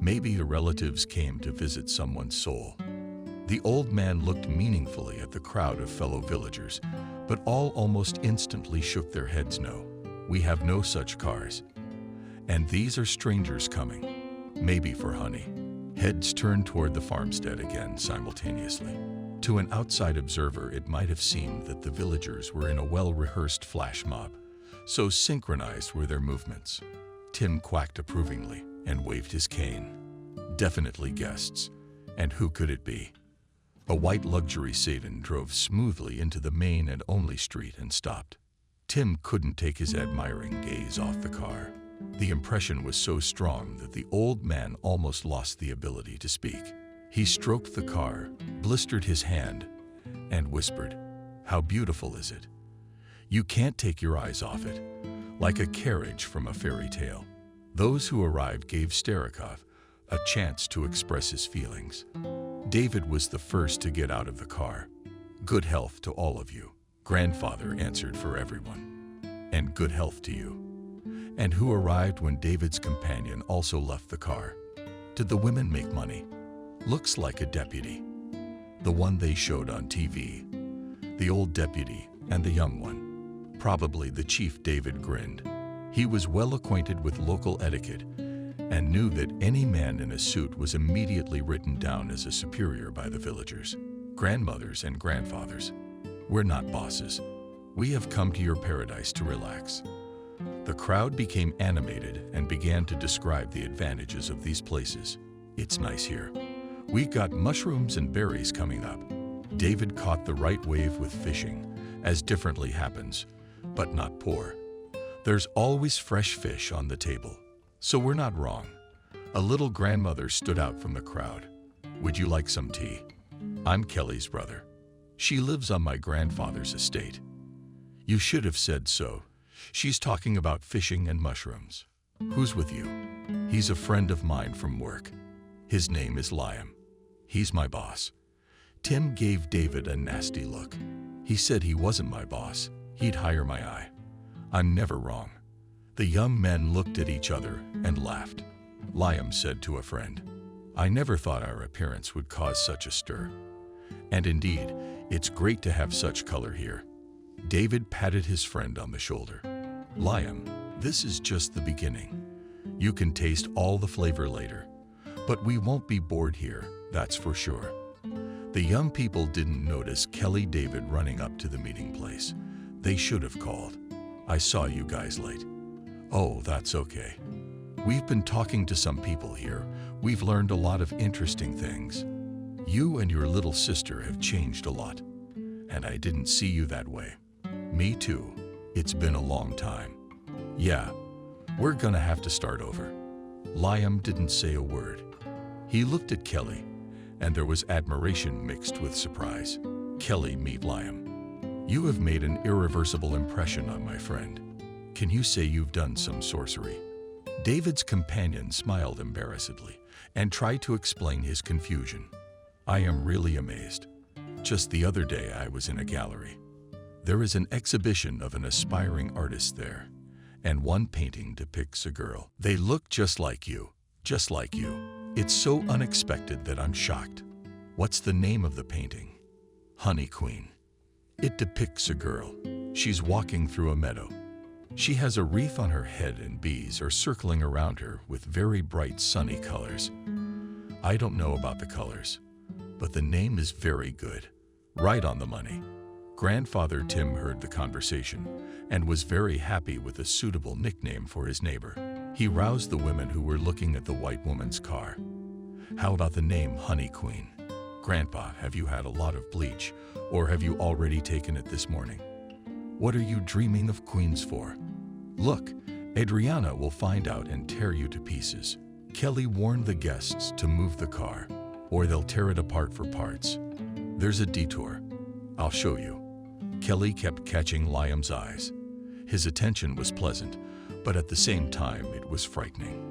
Maybe the relatives came to visit someone's soul. The old man looked meaningfully at the crowd of fellow villagers, but all almost instantly shook their heads no. We have no such cars. And these are strangers coming, maybe for honey. Heads turned toward the farmstead again simultaneously. To an outside observer, it might have seemed that the villagers were in a well-rehearsed flash mob, so synchronized were their movements. Tim quacked approvingly and waved his cane. Definitely guests. And who could it be? A white luxury sedan drove smoothly into the main and only street and stopped. Tim couldn't take his admiring gaze off the car. The impression was so strong that the old man almost lost the ability to speak. He stroked the car, blistered his hand, and whispered, "How beautiful is it? You can't take your eyes off it, like a carriage from a fairy tale." Those who arrived gave Starikov a chance to express his feelings. David was the first to get out of the car. "Good health to all of you," grandfather answered for everyone. "And good health to you." And who arrived when David's companion also left the car? Did the women make money? Looks like a deputy. The one they showed on TV. The old deputy and the young one. Probably the chief. David grinned. He was well acquainted with local etiquette and knew that any man in a suit was immediately written down as a superior by the villagers, grandmothers and grandfathers. "We're not bosses. We have come to your paradise to relax." The crowd became animated and began to describe the advantages of these places. "It's nice here. We got mushrooms and berries coming up." David caught the right wave with fishing, as differently happens, but not poor. "There's always fresh fish on the table, so we're not wrong." A little grandmother stood out from the crowd. "Would you like some tea? I'm Kelly's brother. She lives on my grandfather's estate." "You should have said so. She's talking about fishing and mushrooms." "Who's with you?" "He's a friend of mine from work. His name is Liam. He's my boss." Tim gave David a nasty look. "He said he wasn't my boss. He'd hire my eye. I'm never wrong." The young men looked at each other and laughed. Liam said to a friend, "I never thought our appearance would cause such a stir. And indeed, it's great to have such color here." David patted his friend on the shoulder. "Liam, this is just the beginning. You can taste all the flavor later. But we won't be bored here, that's for sure." The young people didn't notice Kelly David running up to the meeting place. They should have called. "I saw you guys late." "Oh, that's okay. We've been talking to some people here. We've learned a lot of interesting things. You and your little sister have changed a lot. And I didn't see you that way." "Me too. It's been a long time." "Yeah, we're gonna have to start over." Liam didn't say a word. He looked at Kelly, and there was admiration mixed with surprise. "Kelly, meet Liam. You have made an irreversible impression on my friend. Can you say you've done some sorcery?" David's companion smiled embarrassedly and tried to explain his confusion. "I am really amazed. Just the other day I was in a gallery. There is an exhibition of an aspiring artist there, and one painting depicts a girl. They look just like you, just like you. It's so unexpected that I'm shocked." "What's the name of the painting?" "Honey Queen. It depicts a girl. She's walking through a meadow. She has a wreath on her head and bees are circling around her with very bright sunny colors. I don't know about the colors, but the name is very good. Right on the money." Grandfather Tim heard the conversation and was very happy with a suitable nickname for his neighbor. He roused the women who were looking at the white woman's car. "How about the name Honey Queen? Grandpa, have you had a lot of bleach, or have you already taken it this morning? What are you dreaming of queens for? Look, Adriana will find out and tear you to pieces." Kelly warned the guests to move the car. or they'll tear it apart for parts. There's a detour. I'll show you. Kelly kept catching Liam's eyes. His attention was pleasant, but at the same time it was frightening.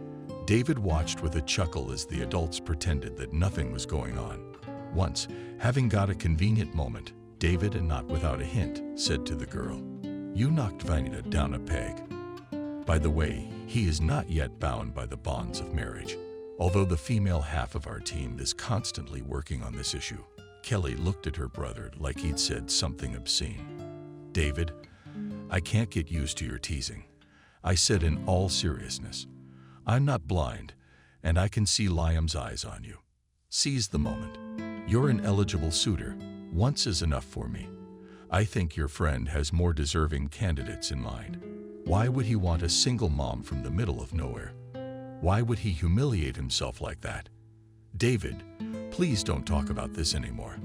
David watched with a chuckle as the adults pretended that nothing was going on. Once, having got a convenient moment, David, and not without a hint, said to the girl, "You knocked Vanita down a peg." By the way, he is not yet bound by the bonds of marriage, although the female half of our team is constantly working on this issue. Kelly looked at her brother like he'd said something obscene. "David, I can't get used to your teasing," I said in all seriousness. "I'm not blind, and I can see Liam's eyes on you. Seize the moment. You're an eligible suitor. Once is enough for me. I think your friend has more deserving candidates in mind. Why would he want a single mom from the middle of nowhere? Why would he humiliate himself like that? David, please don't talk about this anymore.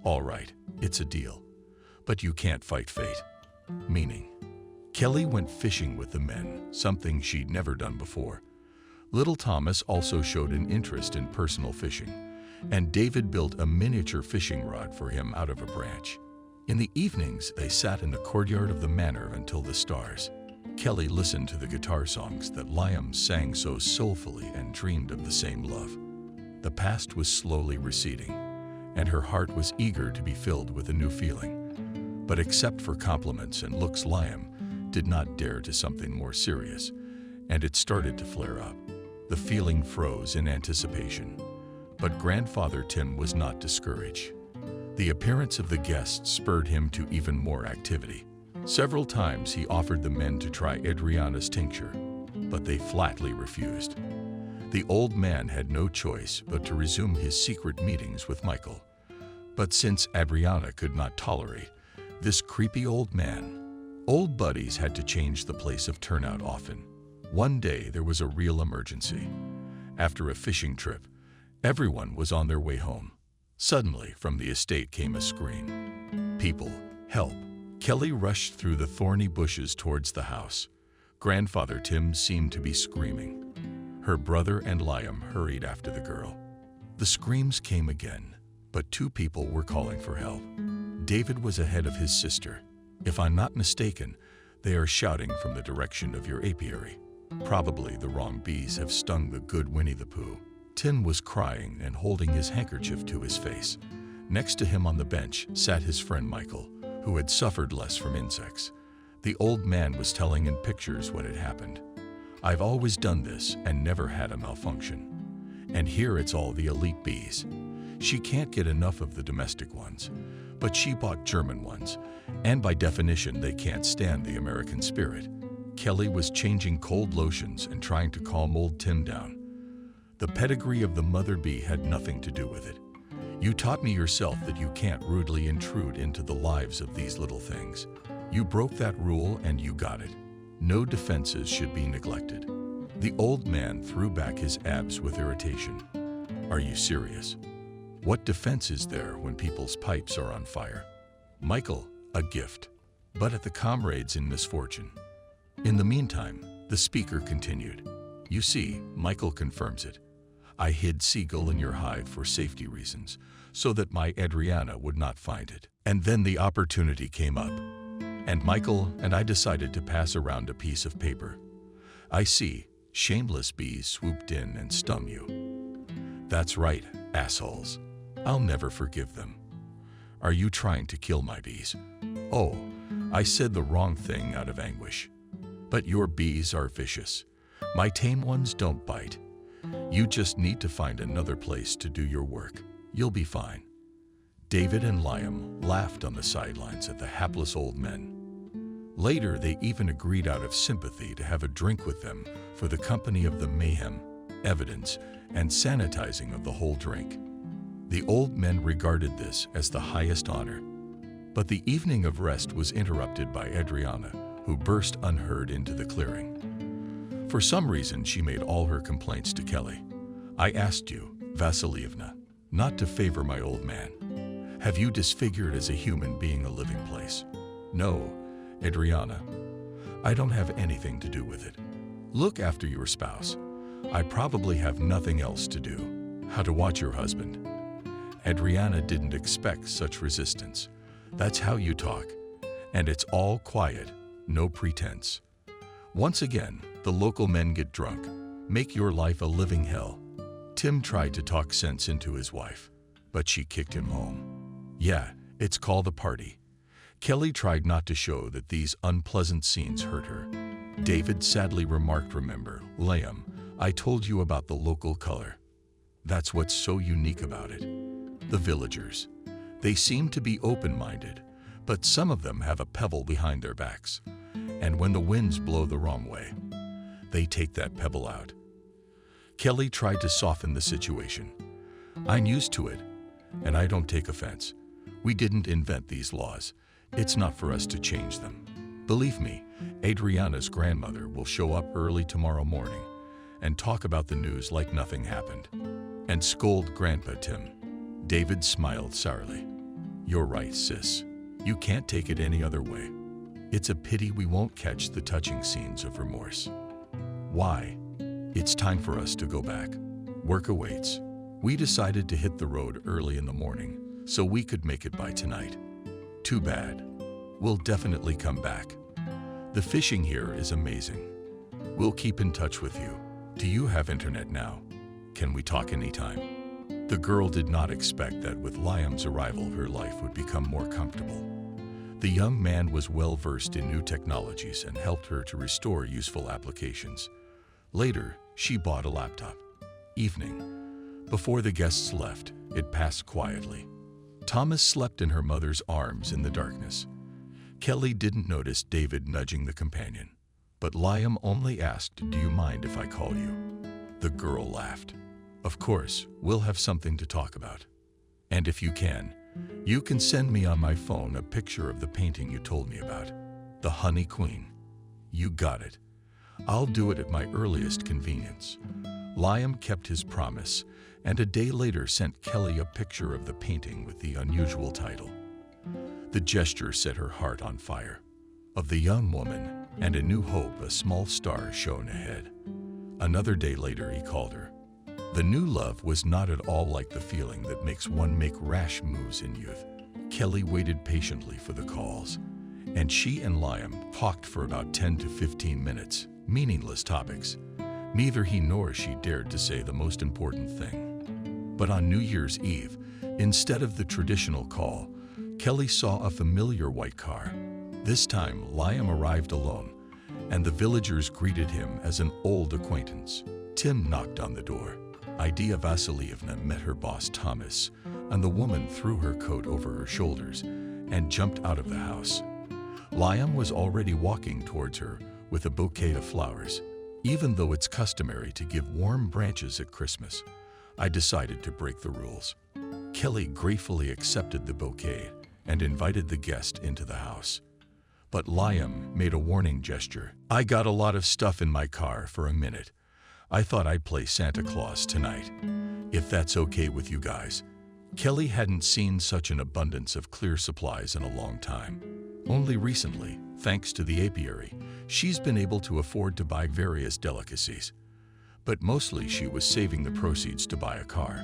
All right, it's a deal. But you can't fight fate." Meaning, Kelly went fishing with the men, something she'd never done before. Little Thomas also showed an interest in personal fishing, and David built a miniature fishing rod for him out of a branch. In the evenings, they sat in the courtyard of the manor until the stars. Kelly listened to the guitar songs that Liam sang so soulfully and dreamed of the same love. The past was slowly receding, and her heart was eager to be filled with a new feeling. But except for compliments and looks, Liam did not dare to something more serious, and it started to flare up. The feeling froze in anticipation. But Grandfather Tim was not discouraged. The appearance of the guests spurred him to even more activity. Several times he offered the men to try Adriana's tincture, but they flatly refused. The old man had no choice but to resume his secret meetings with Michael. But since Adriana could not tolerate this creepy old man, old buddies had to change the place of turnout often. One day there was a real emergency. After a fishing trip, everyone was on their way home. Suddenly, from the estate came a scream. "People, help!" Kelly rushed through the thorny bushes towards the house. Grandfather Tim seemed to be screaming. Her brother and Liam hurried after the girl. The screams came again, but two people were calling for help. David was ahead of his sister. "If I'm not mistaken, they are shouting from the direction of your apiary. Probably the wrong bees have stung the good Winnie the Pooh." Tim was crying and holding his handkerchief to his face. Next to him on the bench sat his friend Michael, who had suffered less from insects. The old man was telling in pictures what had happened. "I've always done this and never had a malfunction. And here it's all the elite bees. She can't get enough of the domestic ones, but she bought German ones, and by definition they can't stand the American spirit." Kelly was changing cold lotions and trying to calm old Tim down. "The pedigree of the mother bee had nothing to do with it. You taught me yourself that you can't rudely intrude into the lives of these little things. You broke that rule and you got it. No defenses should be neglected." The old man threw back his abs with irritation. "Are you serious? What defense is there when people's pipes are on fire? Michael, a gift, but at the comrades in misfortune." In the meantime, the speaker continued. "You see, Michael confirms it. I hid Siegel in your hive for safety reasons, so that my Adriana would not find it. And then the opportunity came up, and Michael and I decided to pass around a piece of paper. I see, shameless bees swooped in and stung you. That's right, assholes. I'll never forgive them. Are you trying to kill my bees? Oh, I said the wrong thing out of anguish. But your bees are vicious. My tame ones don't bite. You just need to find another place to do your work. You'll be fine." David and Liam laughed on the sidelines at the hapless old men. Later, they even agreed out of sympathy to have a drink with them for the company of the mayhem, evidence, and sanitizing of the whole drink. The old men regarded this as the highest honor. But the evening of rest was interrupted by Adriana, who burst unheard into the clearing. For some reason, she made all her complaints to Kelly. "I asked you, Vasilievna, not to favor my old man. Have you disfigured as a human being a living place? No, Adriana, I don't have anything to do with it. Look after your spouse. I probably have nothing else to do. how to watch your husband. Adriana didn't expect such resistance. That's how you talk. And it's all quiet, no pretense. Once again, the local men get drunk, make your life a living hell. Tim tried to talk sense into his wife, but she kicked him home. Yeah, it's called a party. Kelly tried not to show that these unpleasant scenes hurt her. David sadly remarked, remember, Liam, I told you about the local color. That's what's so unique about it. The villagers. They seem to be open-minded, but some of them have a pebble behind their backs. And when the winds blow the wrong way, they take that pebble out. Kelly tried to soften the situation. I'm used to it, and I don't take offense. We didn't invent these laws. It's not for us to change them. Believe me, Adriana's grandmother will show up early tomorrow morning and talk about the news like nothing happened, and scold Grandpa Tim. David smiled sourly. You're right, sis. You can't take it any other way. It's a pity we won't catch the touching scenes of remorse. Why? It's time for us to go back. Work awaits. We decided to hit the road early in the morning so we could make it by tonight. Too bad. We'll definitely come back. The fishing here is amazing. We'll keep in touch with you. Do you have internet now? Can we talk anytime? The girl did not expect that with Liam's arrival her life would become more comfortable. The young man was well versed in new technologies and helped her to restore useful applications. Later, she bought a laptop. Evening. Before the guests left, it passed quietly. Thomas slept in her mother's arms in the darkness. Kelly didn't notice David nudging the companion, but Liam only asked, "Do you mind if I call you?" The girl laughed. "Of course, we'll have something to talk about. And if you can send me on my phone a picture of the painting you told me about, the Honey Queen." "You got it. I'll do it at my earliest convenience." Liam kept his promise, and a day later sent Kelly a picture of the painting with the unusual title. The gesture set her heart on fire. Of the young woman and a new hope, a small star shone ahead. Another day later he called her. The new love was not at all like the feeling that makes one make rash moves in youth. Kelly waited patiently for the calls, and she and Liam talked for about 10 to 15 minutes, meaningless topics. Neither he nor she dared to say the most important thing. But on New Year's Eve, instead of the traditional call, Kelly saw a familiar white car. This time, Liam arrived alone, and the villagers greeted him as an old acquaintance. Tim knocked on the door. Idea Vasilievna met her boss Thomas, and the woman threw her coat over her shoulders and jumped out of the house. Liam was already walking towards her with a bouquet of flowers. Even though it's customary to give warm branches at Christmas, I decided to break the rules. Kelly gratefully accepted the bouquet and invited the guest into the house. But Liam made a warning gesture. "I got a lot of stuff in my car for a minute. I thought I'd play Santa Claus tonight, if that's okay with you guys." Kelly hadn't seen such an abundance of clear supplies in a long time. Only recently, thanks to the apiary, she's been able to afford to buy various delicacies. But mostly she was saving the proceeds to buy a car.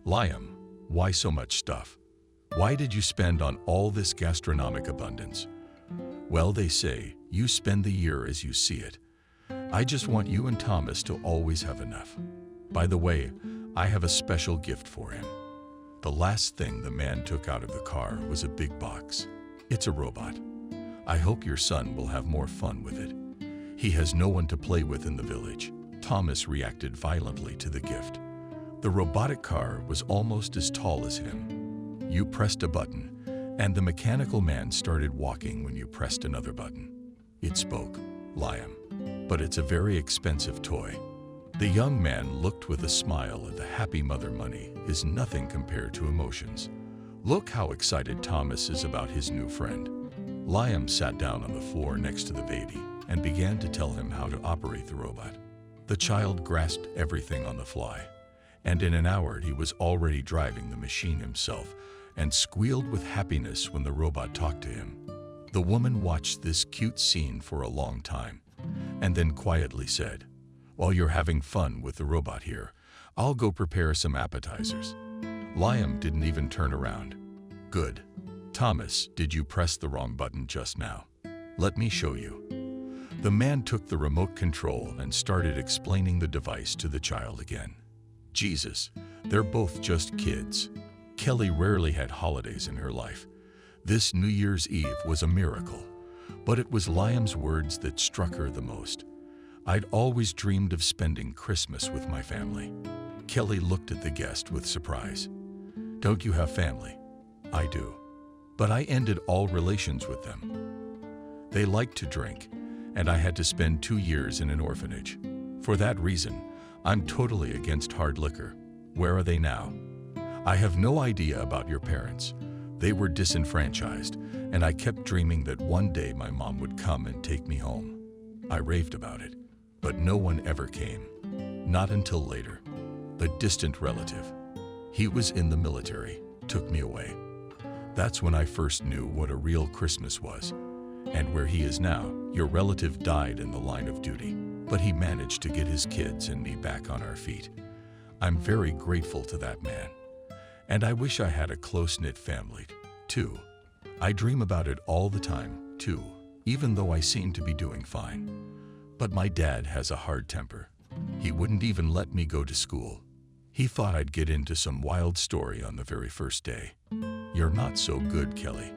"Liam, why so much stuff? Why did you spend on all this gastronomic abundance?" "Well, they say, you spend the year as you see it. I just want you and Thomas to always have enough. By the way, I have a special gift for him." The last thing the man took out of the car was a big box. "It's a robot. I hope your son will have more fun with it. He has no one to play with in the village." Thomas reacted violently to the gift. The robotic car was almost as tall as him. You pressed a button, and the mechanical man started walking when you pressed another button. It spoke, "Liam, but it's a very expensive toy." The young man looked with a smile at the happy mother. Money is nothing compared to emotions. Look how excited Thomas is about his new friend. Liam sat down on the floor next to the baby and began to tell him how to operate the robot. The child grasped everything on the fly, and in an hour he was already driving the machine himself and squealed with happiness when the robot talked to him. The woman watched this cute scene for a long time, and then quietly said, "While you're having fun with the robot here, I'll go prepare some appetizers. Liam didn't even turn around. Good. Thomas, did you press the wrong button just now? Let me show you. The man took the remote control and started explaining the device to the child again. Jesus, they're both just kids. Kelly rarely had holidays in her life. This New Year's Eve was a miracle, but it was Liam's words that struck her the most. I'd always dreamed of spending Christmas with my family. Kelly looked at the guest with surprise. Don't you have family? I do. But I ended all relations with them. They liked to drink, and I had to spend 2 years in an orphanage. For that reason, I'm totally against hard liquor. Where are they now? I have no idea about your parents. They were disenfranchised, and I kept dreaming that one day my mom would come and take me home. I raved about it, but no one ever came. Not until later. The distant relative. He was in the military, took me away. That's when I first knew what a real Christmas was. And where he is now, your relative died in the line of duty, but he managed to get his kids and me back on our feet. I'm very grateful to that man. And I wish I had a close-knit family, too. I dream about it all the time, too, even though I seem to be doing fine. But my dad has a hard temper. He wouldn't even let me go to school. He thought I'd get into some wild story on the very first day. You're not so good, Kelly.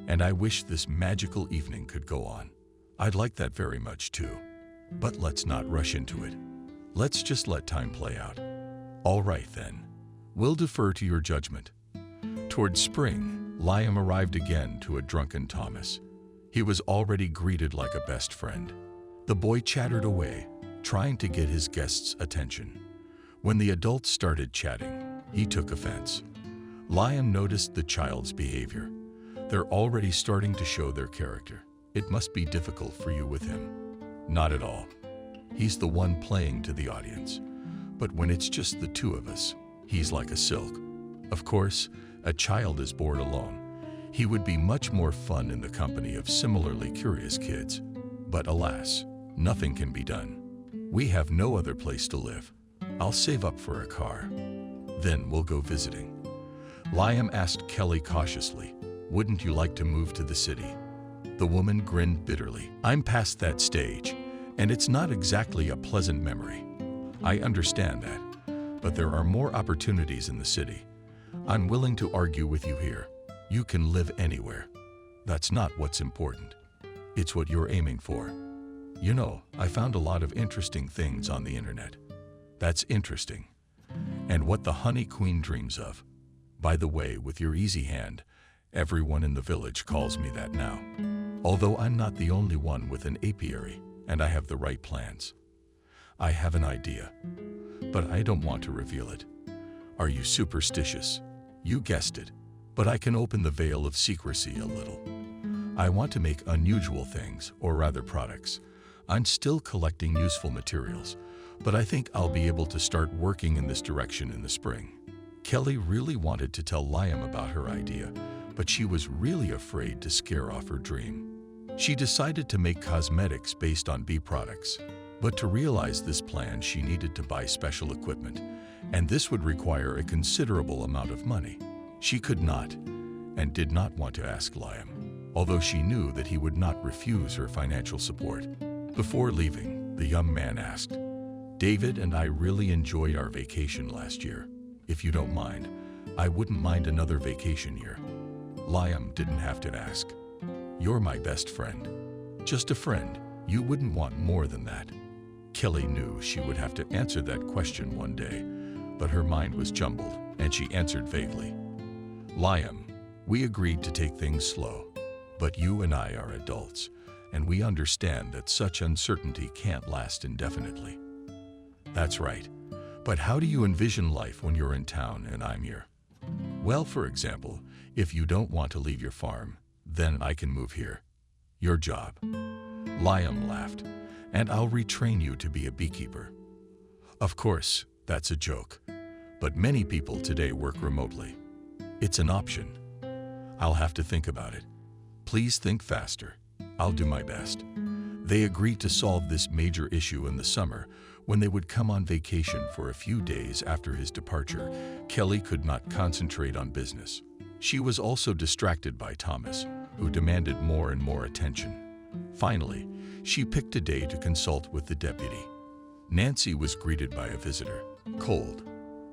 And I wish this magical evening could go on. I'd like that very much, too. But let's not rush into it. Let's just let time play out. All right, then. We'll defer to your judgment. Toward spring, Liam arrived again to a drunken Thomas. He was already greeted like a best friend. The boy chattered away, trying to get his guests' attention. When the adults started chatting, he took offense. Liam noticed the child's behavior. They're already starting to show their character. It must be difficult for you with him. Not at all. He's the one playing to the audience. But when it's just the two of us, he's like a silk. Of course, a child is bored alone. He would be much more fun in the company of similarly curious kids. But alas, nothing can be done. We have no other place to live. I'll save up for a car. Then we'll go visiting. Liam asked Kelly cautiously, wouldn't you like to move to the city? The woman grinned bitterly. I'm past that stage, and it's not exactly a pleasant memory. I understand that, but there are more opportunities in the city. I'm willing to argue with you here. You can live anywhere. That's not what's important. It's what you're aiming for. You know, I found a lot of interesting things on the internet. That's interesting. And what the honey queen dreams of. By the way, with your easy hand, everyone in the village calls me that now. Although I'm not the only one with an apiary, and I have the right plans. I have an idea, but I don't want to reveal it. Are you superstitious? You guessed it, but I can open the veil of secrecy a little. I want to make unusual things, or rather products. I'm still collecting useful materials, but I think I'll be able to start working in this direction in the spring. Kelly really wanted to tell Liam about her idea, but she was really afraid to scare off her dream. She decided to make cosmetics based on bee products. But to realize this plan, she needed to buy special equipment, and this would require a considerable amount of money. She could not, and did not want to ask Liam, although she knew that he would not refuse her financial support. Before leaving, the young man asked, David and I really enjoyed our vacation last year. If you don't mind, I wouldn't mind another vacation year. Liam didn't have to ask. You're my best friend. Just a friend. You wouldn't want more than that. Kelly knew she would have to answer that question one day, but her mind was jumbled, and she answered vaguely. Liam, we agreed to take things slow, but you and I are adults, and we understand that such uncertainty can't last indefinitely. That's right. But how do you envision life when you're in town and I'm here? Well, for example, if you don't want to leave your farm, then I can move here. Your job. Liam laughed. And I'll retrain you to be a beekeeper. Of course, that's a joke. But many people today work remotely. It's an option. I'll have to think about it. Please think faster. I'll do my best. They agreed to solve this major issue in the summer When they would come on vacation for a few days after his departure, Kelly could not concentrate on business. She was also distracted by Thomas, who demanded more and more attention. Finally, she picked a day to consult with the deputy. Nancy was greeted by a visitor. Cold.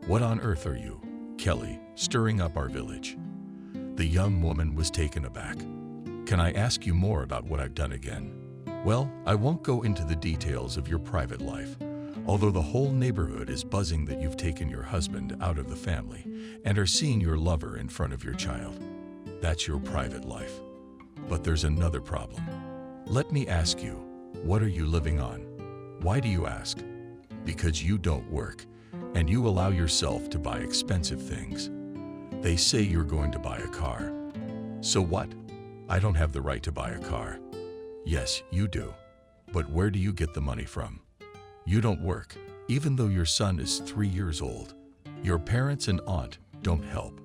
"What on earth are you, Kelly, stirring up our village?" The young woman was taken aback. "Can I ask you more about what I've done again?" "Well, I won't go into the details of your private life, although the whole neighborhood is buzzing that you've taken your husband out of the family and are seeing your lover in front of your child. That's your private life. But there's another problem. Let me ask you, what are you living on?" "Why do you ask?" "Because you don't work, and you allow yourself to buy expensive things. They say you're going to buy a car. So what? I don't have the right to buy a car." "Yes, you do. But where do you get the money from? You don't work, even though your son is 3 years old. Your parents and aunt don't help.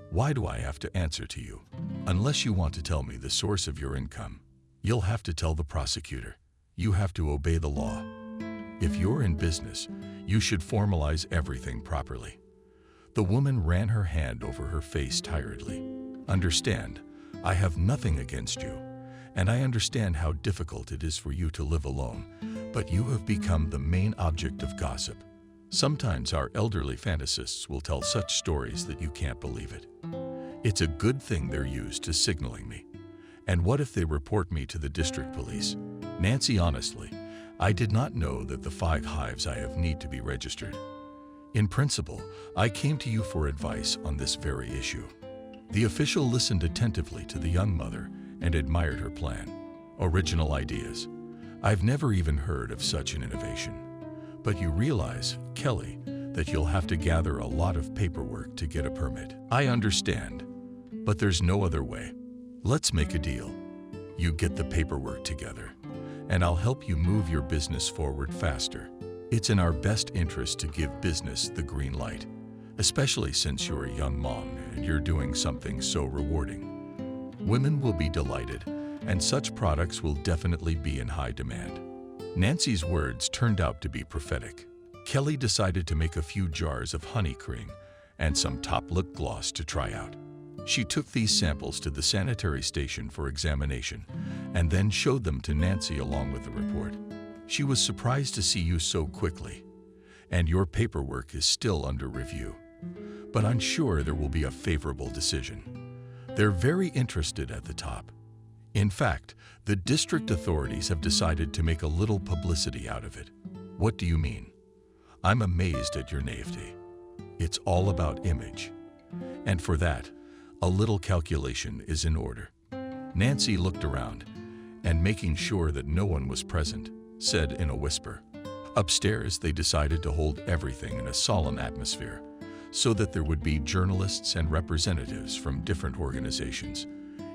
Why do I have to answer to you? Unless you want to tell me the source of your income, you'll have to tell the prosecutor. You have to obey the law. If you're in business, you should formalize everything properly." The woman ran her hand over her face tiredly. "Understand, I have nothing against you, and I understand how difficult it is for you to live alone, but you have become the main object of gossip. Sometimes our elderly fantasists will tell such stories that you can't believe it. It's a good thing they're used to signaling me. And what if they report me to the district police? Nancy, honestly, I did not know that the 5 hives I have need to be registered. In principle, I came to you for advice on this very issue." The official listened attentively to the young mother and admired her plan. "Original ideas. I've never even heard of such an innovation. But you realize, Kelly, that you'll have to gather a lot of paperwork to get a permit." "I understand, but there's no other way. Let's make a deal. You get the paperwork together, and I'll help you move your business forward faster. It's in our best interest to give business the green light, especially since you're a young mom and you're doing something so rewarding. Women will be delighted, and such products will definitely be in high demand." Nancy's words turned out to be prophetic. Kelly decided to make a few jars of honey cream and some top lip gloss to try out. She took these samples to the sanitary station for examination and then showed them to Nancy along with the report. "She was surprised to see you so quickly, and your paperwork is still under review. But I'm sure there will be a favorable decision. They're very interested at the top. In fact, the district authorities have decided to make a little publicity out of it." "What do you mean?" "I'm amazed at your naivety. It's all about image. And for that, a little calculation is in order." Nancy looked around, and making sure that no one was present, said in a whisper. Upstairs, they decided to hold everything in a solemn atmosphere, so that there would be journalists and representatives from different organizations.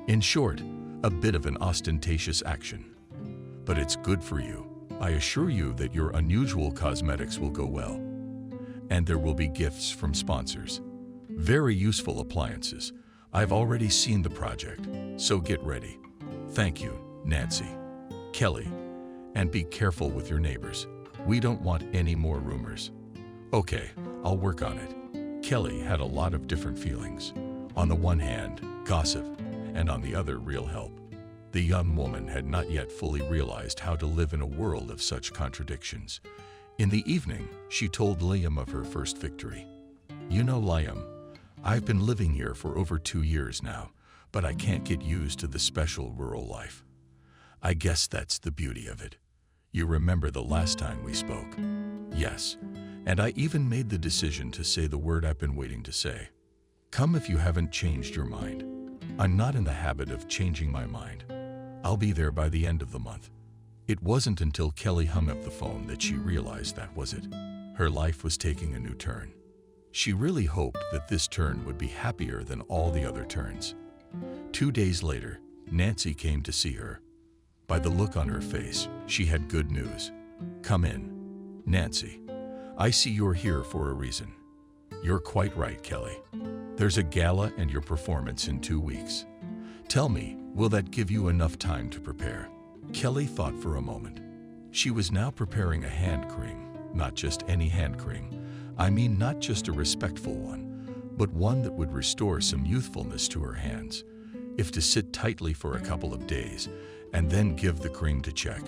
In short, a bit of an ostentatious action. But it's good for you. I assure you that your unusual cosmetics will go well. And there will be gifts from sponsors. Very useful appliances. I've already seen the project, so get ready. Thank you, Nancy. Kelly, and be careful with your neighbors. We don't want any more rumors. Okay, I'll work on it. Kelly had a lot of different feelings. On the one hand, gossip, and on the other, real help. The young woman had not yet fully realized how to live in a world of such contradictions. In the evening, she told Liam of her first victory. "You know, Liam, I've been living here for over 2 years now, but I can't get used to the special rural life. I guess that's the beauty of it. You remember the last time we spoke?" "Yes, and I even made the decision to say the word I've been waiting to say. Come if you haven't changed your mind. I'm not in the habit of changing my mind. I'll be there by the end of the month." It wasn't until Kelly hung up the phone that she realized that was it. Her life was taking a new turn. She really hoped that this turn would be happier than all the other turns. 2 days later, Nancy came to see her. By the look on her face, she had good news. "Come in. Nancy, I see you're here for a reason." "You're quite right, Kelly. There's a gala and your performance in 2 weeks. Tell me, will that give you enough time to prepare?" Kelly thought for a moment. She was now preparing a hand cream, not just any hand cream. I mean not just a respectful one, but one that would restore some youthfulness to her hands. If to sit tightly for a couple of days and then give the cream to check,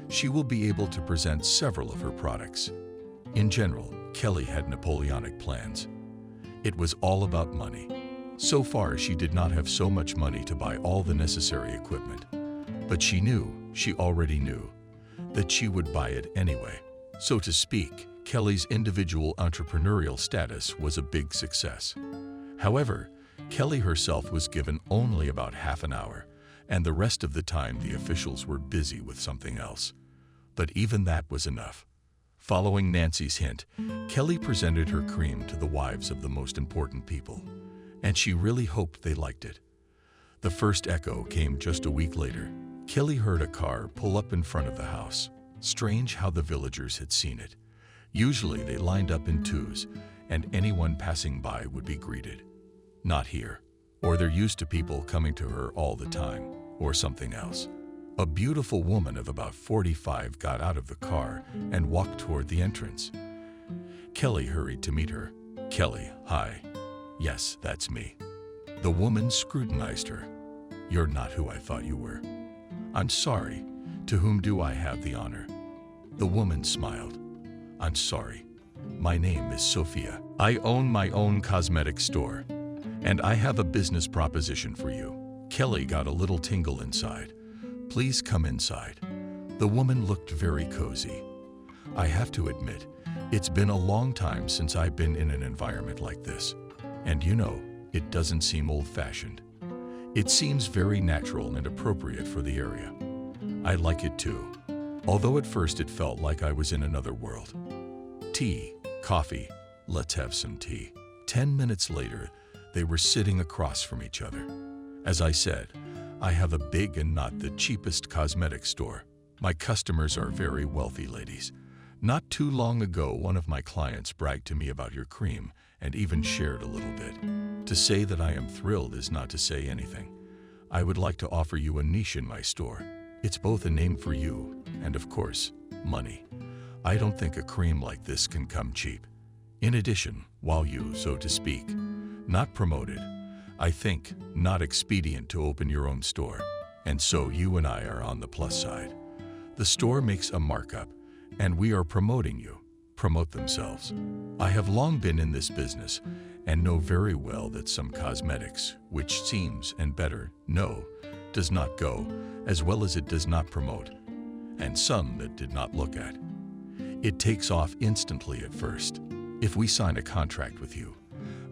she will be able to present several of her products. In general, Kelly had Napoleonic plans. It was all about money. So far, she did not have so much money to buy all the necessary equipment. But she already knew, that she would buy it anyway. So to speak, Kelly's individual entrepreneurial status was a big success. However, Kelly herself was given only about half an hour, and the rest of the time the officials were busy with something else. But even that was enough. Following Nancy's hint, Kelly presented her cream to the wives of the most important people, and she really hoped they liked it. The first echo came just a week later. Kelly heard a car pull up in front of the house. Strange how the villagers had seen it. Usually they lined up in twos, and anyone passing by would be greeted. Not here, or they're used to people coming to her all the time, or something else. A beautiful woman of about 45 got out of the car and walked toward the entrance. Kelly hurried to meet her. "Kelly, hi." "Yes, that's me." The woman scrutinized her. "You're not who I thought you were." "I'm sorry. To whom do I have the honor?" The woman smiled. "I'm sorry. My name is Sophia. I own my own cosmetic store, and I have a business proposition for you." Kelly got a little tingle inside. "Please come inside." The woman looked very cozy. "I have to admit, it's been a long time since I've been in an environment like this. And you know, it doesn't seem old-fashioned. It seems very natural and appropriate for the area. I like it too, although at first it felt like I was in another world. Tea, coffee, let's have some tea." 10 minutes later, they were sitting across from each other. "As I said, I have a big and not the cheapest cosmetic store. My customers are very wealthy ladies. Not too long ago, one of my clients bragged to me about your cream and even shared a little bit. To say that I am thrilled is not to say anything. I would like to offer you a niche in my store. It's both a name for you and, of course, money. I don't think a cream like this can come cheap. In addition, while you, so to speak, not promoted, I think not expedient to open your own store. And so you and I are on the plus side. The store makes a markup, and we are promoting you." Promote themselves. "I have long been in this business and know very well that some cosmetics, which seems, and better, no, does not go, as well as it does not promote, and some that did not look at. It takes off instantly at first. If we sign a contract with you,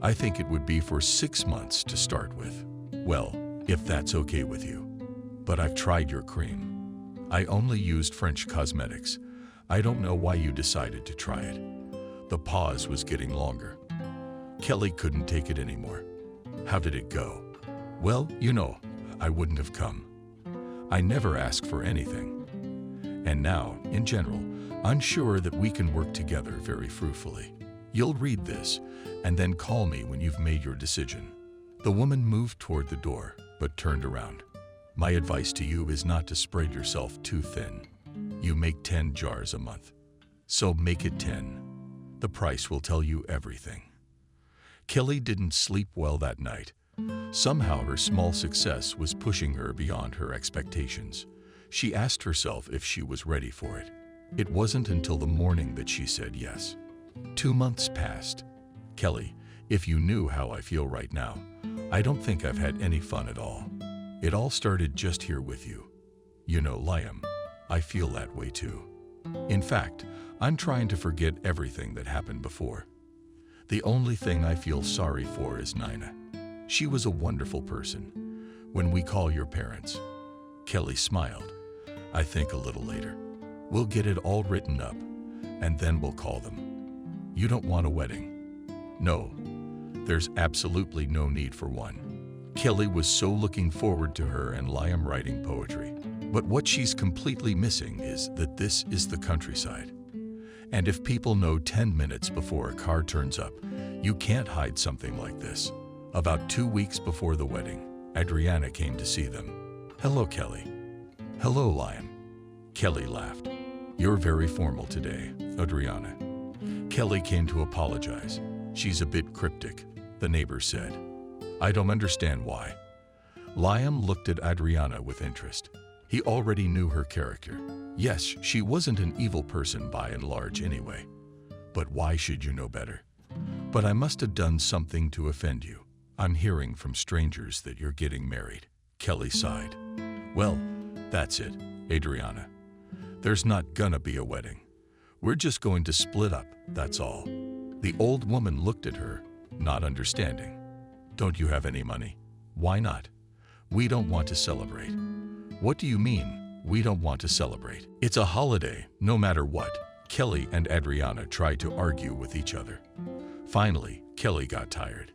I think it would be for 6 months to start with. Well, if that's okay with you. But I've tried your cream. I only used French cosmetics. I don't know why you decided to try it." The pause was getting longer. Kelly couldn't take it anymore. "How did it go?" "Well, you know, I wouldn't have come. I never ask for anything. And now, in general, I'm sure that we can work together very fruitfully. You'll read this, and then call me when you've made your decision." The woman moved toward the door, but turned around. "My advice to you is not to spread yourself too thin. You make 10 jars a month, so make it 10. The price will tell you everything." Kelly didn't sleep well that night. Somehow her small success was pushing her beyond her expectations. She asked herself if she was ready for it. It wasn't until the morning that she said yes. 2 months passed. "Kelly, if you knew how I feel right now, I don't think I've had any fun at all. It all started just here with you. You know, Liam, I feel that way too. In fact, I'm trying to forget everything that happened before. The only thing I feel sorry for is Nina. She was a wonderful person. When we call your parents." Kelly smiled. "I think a little later. We'll get it all written up, and then we'll call them. You don't want a wedding?" "No, there's absolutely no need for one." Kelly was so looking forward to her and Liam writing poetry. But what she's completely missing is that this is the countryside. And if people know 10 minutes before a car turns up, you can't hide something like this. About 2 weeks before the wedding, Adriana came to see them. "Hello, Kelly." "Hello, Liam." Kelly laughed. "You're very formal today, Adriana." Kelly came to apologize. She's a bit cryptic, the neighbor said. I don't understand why. Liam looked at Adriana with interest. He already knew her character. Yes, she wasn't an evil person by and large anyway. But why should you know better? But I must have done something to offend you. I'm hearing from strangers that you're getting married. Kelly sighed. Well, that's it, Adriana. There's not gonna be a wedding. We're just going to split up, that's all. The old woman looked at her, not understanding. Don't you have any money? Why not? We don't want to celebrate. What do you mean, we don't want to celebrate? It's a holiday, no matter what. Kelly and Adriana tried to argue with each other. Finally, Kelly got tired.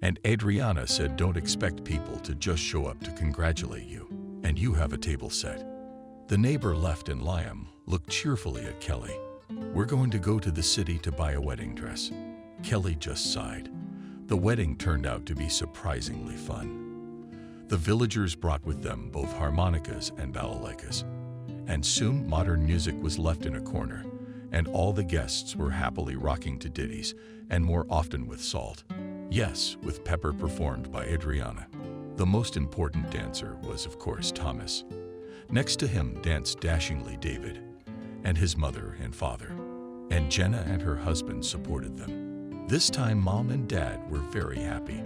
And Adriana said, don't expect people to just show up to congratulate you. And you have a table set. The neighbor left and Liam looked cheerfully at Kelly. We're going to go to the city to buy a wedding dress. Kelly just sighed. The wedding turned out to be surprisingly fun. The villagers brought with them both harmonicas and balalaikas. And soon modern music was left in a corner, and all the guests were happily rocking to ditties, and more often with salt. Yes, with pepper performed by Adriana. The most important dancer was, of course, Thomas. Next to him danced dashingly David, and his mother and father. And Jenna and her husband supported them. This time, Mom and Dad were very happy.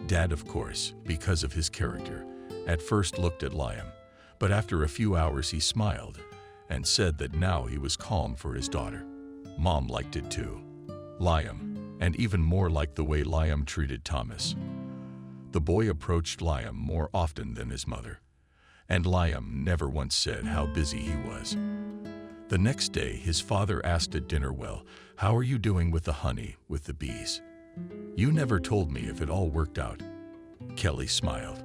Dad, of course, because of his character, at first looked at Liam, but after a few hours he smiled and said that now he was calm for his daughter. Mom liked it too. Liam, and even more liked the way Liam treated Thomas. The boy approached Liam more often than his mother, and Liam never once said how busy he was. The next day, his father asked at dinner, well, how are you doing with the honey, with the bees? You never told me if it all worked out. Kelly smiled.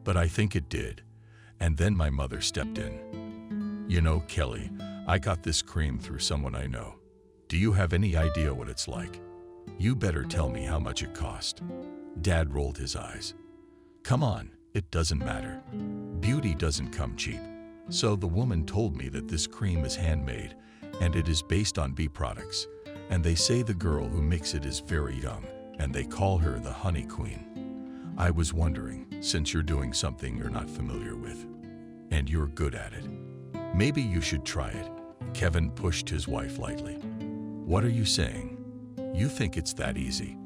But I think it did. And then my mother stepped in. You know, Kelly, I got this cream through someone I know. Do you have any idea what it's like? You better tell me how much it cost. Dad rolled his eyes. Come on, it doesn't matter. Beauty doesn't come cheap. So the woman told me that this cream is handmade and it is based on bee products. And they say the girl who makes it is very young, and they call her the Honey Queen. I was wondering, since you're doing something you're not familiar with, and you're good at it, maybe you should try it. Kevin pushed his wife lightly. What are you saying? You think it's that easy?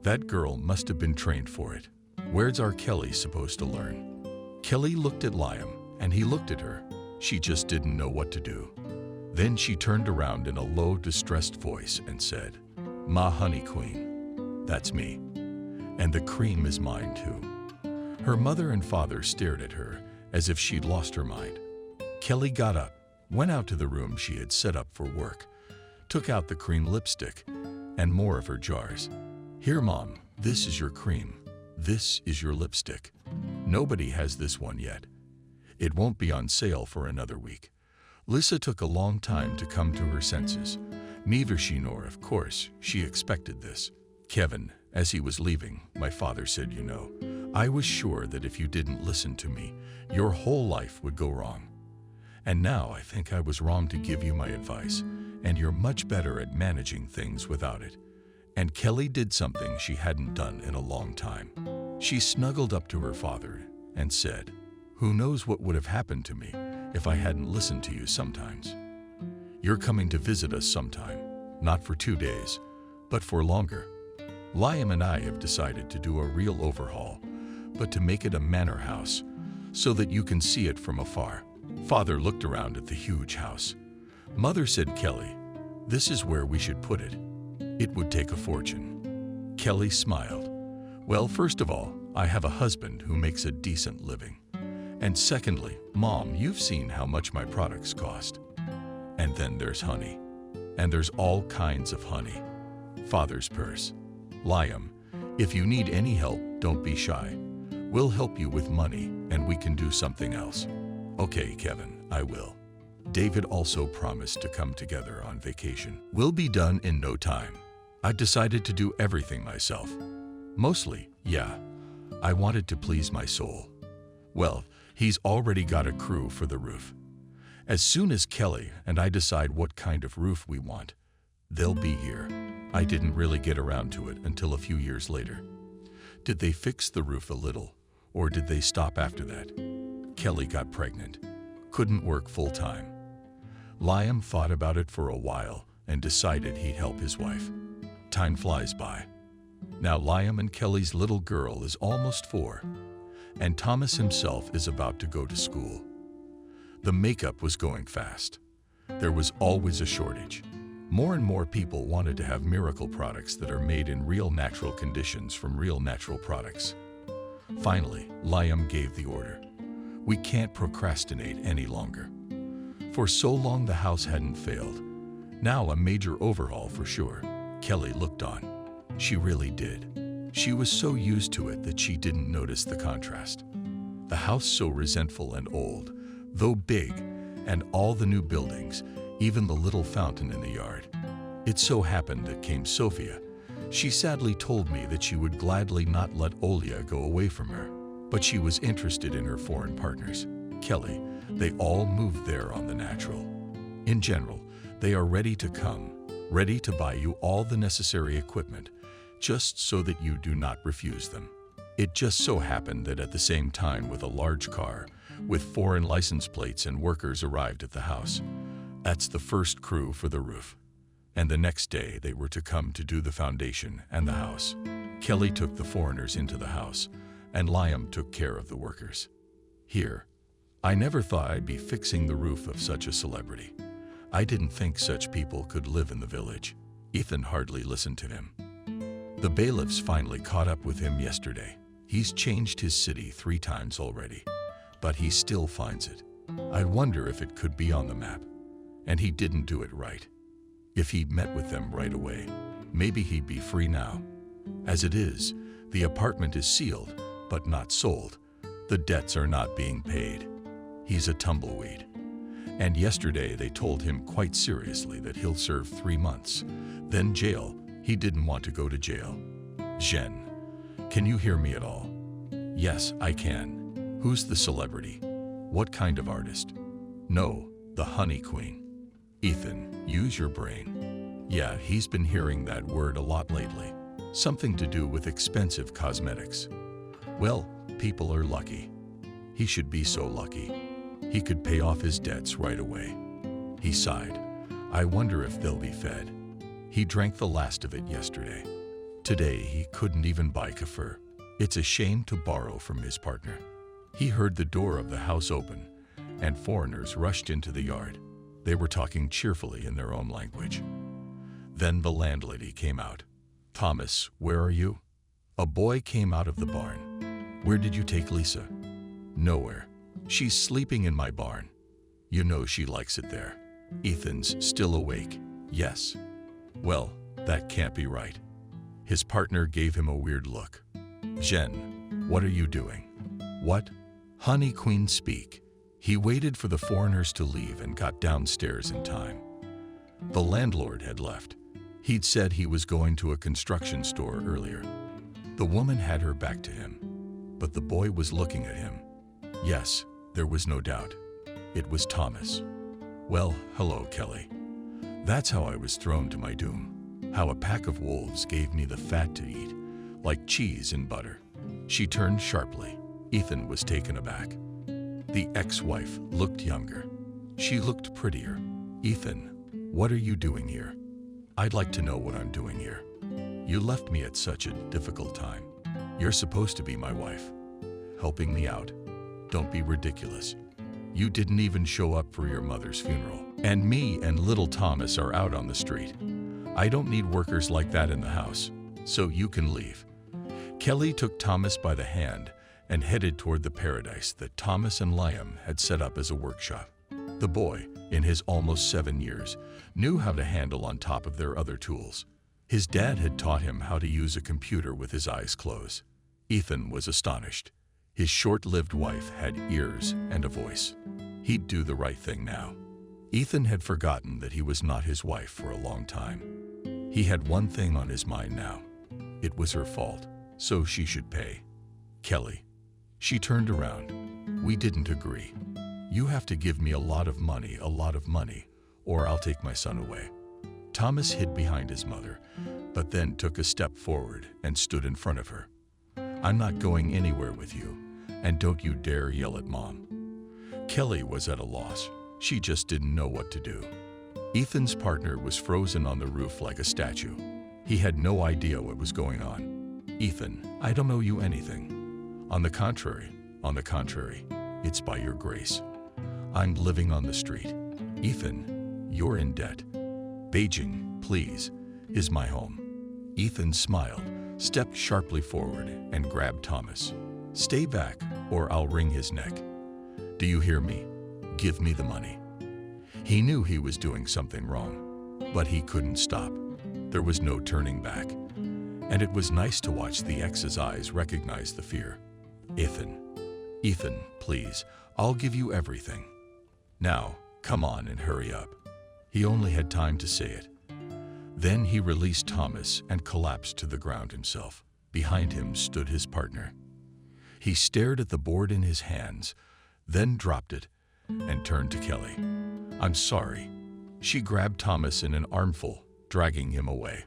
That girl must have been trained for it. Where's our Kelly supposed to learn? Kelly looked at Liam, and he looked at her. She just didn't know what to do. Then she turned around in a low, distressed voice and said, Ma Honey Queen, that's me. And the cream is mine too. Her mother and father stared at her as if she'd lost her mind. Kelly got up, went out to the room she had set up for work, took out the cream lipstick and more of her jars. Here, Mom, this is your cream. This is your lipstick. Nobody has this one yet. It won't be on sale for another week. Lissa took a long time to come to her senses. Neither she nor, of course, she expected this. Kevin, as he was leaving, my father said, you know, I was sure that if you didn't listen to me, your whole life would go wrong. And now I think I was wrong to give you my advice, and you're much better at managing things without it. And Kelly did something she hadn't done in a long time. She snuggled up to her father and said, who knows what would have happened to me if I hadn't listened to you sometimes. You're coming to visit us sometime, not for 2 days, but for longer. Liam and I have decided to do a real overhaul, but to make it a manor house, so that you can see it from afar. Father looked around at the huge house. Mother said, Kelly, this is where we should put it. It would take a fortune. Kelly smiled. Well, first of all, I have a husband who makes a decent living. And secondly, Mom, you've seen how much my products cost. And then there's honey. And there's all kinds of honey. Father's purse. Liam, if you need any help, don't be shy. We'll help you with money, and we can do something else. Okay, Kevin, I will. David also promised to come together on vacation. We'll be done in no time. I decided to do everything myself. Mostly, yeah. I wanted to please my soul. Well, he's already got a crew for the roof. As soon as Kelly and I decide what kind of roof we want, They'll be here. I didn't really get around to it until a few years later. Did they fix the roof a little, or did they stop after that? Kelly got pregnant. Couldn't work full-time. Liam thought about it for a while and decided he'd help his wife. Time flies by. Now Liam and Kelly's little girl is almost 4, and Thomas himself is about to go to school. The makeup was going fast. There was always a shortage. More and more people wanted to have miracle products that are made in real natural conditions from real natural products. Finally, Liam gave the order. We can't procrastinate any longer. For so long the house hadn't failed. Now a major overhaul for sure. Kelly looked on. She really did. She was so used to it that she didn't notice the contrast. The house so resentful and old, though big, and all the new buildings, even the little fountain in the yard. It so happened that came Sophia. She sadly told me that she would gladly not let Olia go away from her, but she was interested in her foreign partners. Kelly, they all moved there on the natural. In general, they are ready to come, ready to buy you all the necessary equipment, just so that you do not refuse them. It just so happened that at the same time with a large car, with foreign license plates and workers arrived at the house. That's the first crew for the roof. And the next day they were to come to do the foundation and the house. Kelly took the foreigners into the house, and Liam took care of the workers. Here, I never thought I'd be fixing the roof of such a celebrity. I didn't think such people could live in the village. Ethan hardly listened to him. The bailiffs finally caught up with him yesterday. He's changed his city 3 times already, but he still finds it. I wonder if it could be on the map. And he didn't do it right. If he'd met with them right away, maybe he'd be free now. As it is, the apartment is sealed, but not sold. The debts are not being paid. He's a tumbleweed. And yesterday they told him quite seriously that he'll serve 3 months. Then jail. He didn't want to go to jail. Jen, can you hear me at all? Yes, I can. Who's the celebrity? What kind of artist? No, the Honey Queen. Ethan, use your brain. Yeah, he's been hearing that word a lot lately. Something to do with expensive cosmetics. Well, people are lucky. He should be so lucky. He could pay off his debts right away. He sighed. I wonder if they'll be fed. He drank the last of it yesterday. Today he couldn't even buy kefir. It's a shame to borrow from his partner. He heard the door of the house open, and foreigners rushed into the yard. They were talking cheerfully in their own language. Then the landlady came out. Thomas, where are you? A boy came out of the barn. Where did you take Lisa? Nowhere. She's sleeping in my barn. You know she likes it there. Ethan's still awake. Yes. Well, that can't be right. His partner gave him a weird look. Jen, what are you doing? What? Honey Queen, speak. He waited for the foreigners to leave and got downstairs in time. The landlord had left. He'd said he was going to a construction store earlier. The woman had her back to him, but the boy was looking at him. Yes, there was no doubt. It was Thomas. Well, hello, Kelly. That's how I was thrown to my doom. How a pack of wolves gave me the fat to eat, like cheese and butter. She turned sharply. Ethan was taken aback. The ex-wife looked younger. She looked prettier. Ethan, what are you doing here? I'd like to know what I'm doing here. You left me at such a difficult time. You're supposed to be my wife, helping me out. Don't be ridiculous. You didn't even show up for your mother's funeral. And me and little Thomas are out on the street. I don't need workers like that in the house, so you can leave. Kelly took Thomas by the hand and headed toward the paradise that Thomas and Liam had set up as a workshop. The boy, in his almost 7 years, knew how to handle on top of their other tools. His dad had taught him how to use a computer with his eyes closed. Ethan was astonished. His short-lived wife had ears and a voice. He'd do the right thing now. Ethan had forgotten that he was not his wife for a long time. He had one thing on his mind now. It was her fault, so she should pay. Kelly. She turned around. We didn't agree. You have to give me a lot of money, or I'll take my son away. Thomas hid behind his mother, but then took a step forward and stood in front of her. "I'm not going anywhere with you, and don't you dare yell at Mom." Kelly was at a loss. She just didn't know what to do. Ethan's partner was frozen on the roof like a statue. He had no idea what was going on. "Ethan, I don't owe you anything. On the contrary, it's by your grace. I'm living on the street. Ethan, you're in debt. Beijing, please, is my home." Ethan smiled, stepped sharply forward, and grabbed Thomas. "Stay back, or I'll wring his neck. Do you hear me? Give me the money." He knew he was doing something wrong, but he couldn't stop. There was no turning back. And it was nice to watch the ex's eyes recognize the fear. Ethan, please, I'll give you everything. Now, come on and hurry up." He only had time to say it. Then he released Thomas and collapsed to the ground himself. Behind him stood his partner. He stared at the board in his hands, then dropped it and turned to Kelly. "I'm sorry." She grabbed Thomas in an armful, dragging him away.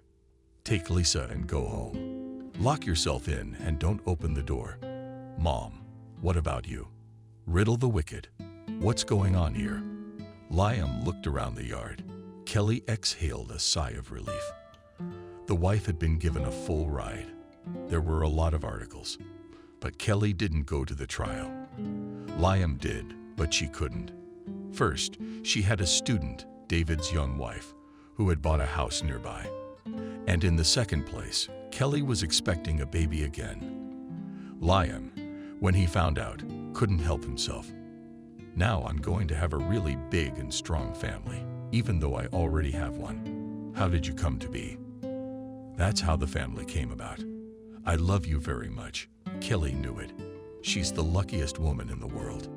"Take Lisa and go home. Lock yourself in and don't open the door. Mom, what about you? Riddle the wicked. What's going on here?" Liam looked around the yard. Kelly exhaled a sigh of relief. The wife had been given a full ride. There were a lot of articles, but Kelly didn't go to the trial. Liam did, but she couldn't. First, she had a student, David's young wife, who had bought a house nearby. And in the second place, Kelly was expecting a baby again. Liam, when he found out, couldn't help himself. "Now I'm going to have a really big and strong family, even though I already have one. How did you come to be?" That's how the family came about. "I love you very much." Kelly knew it. She's the luckiest woman in the world.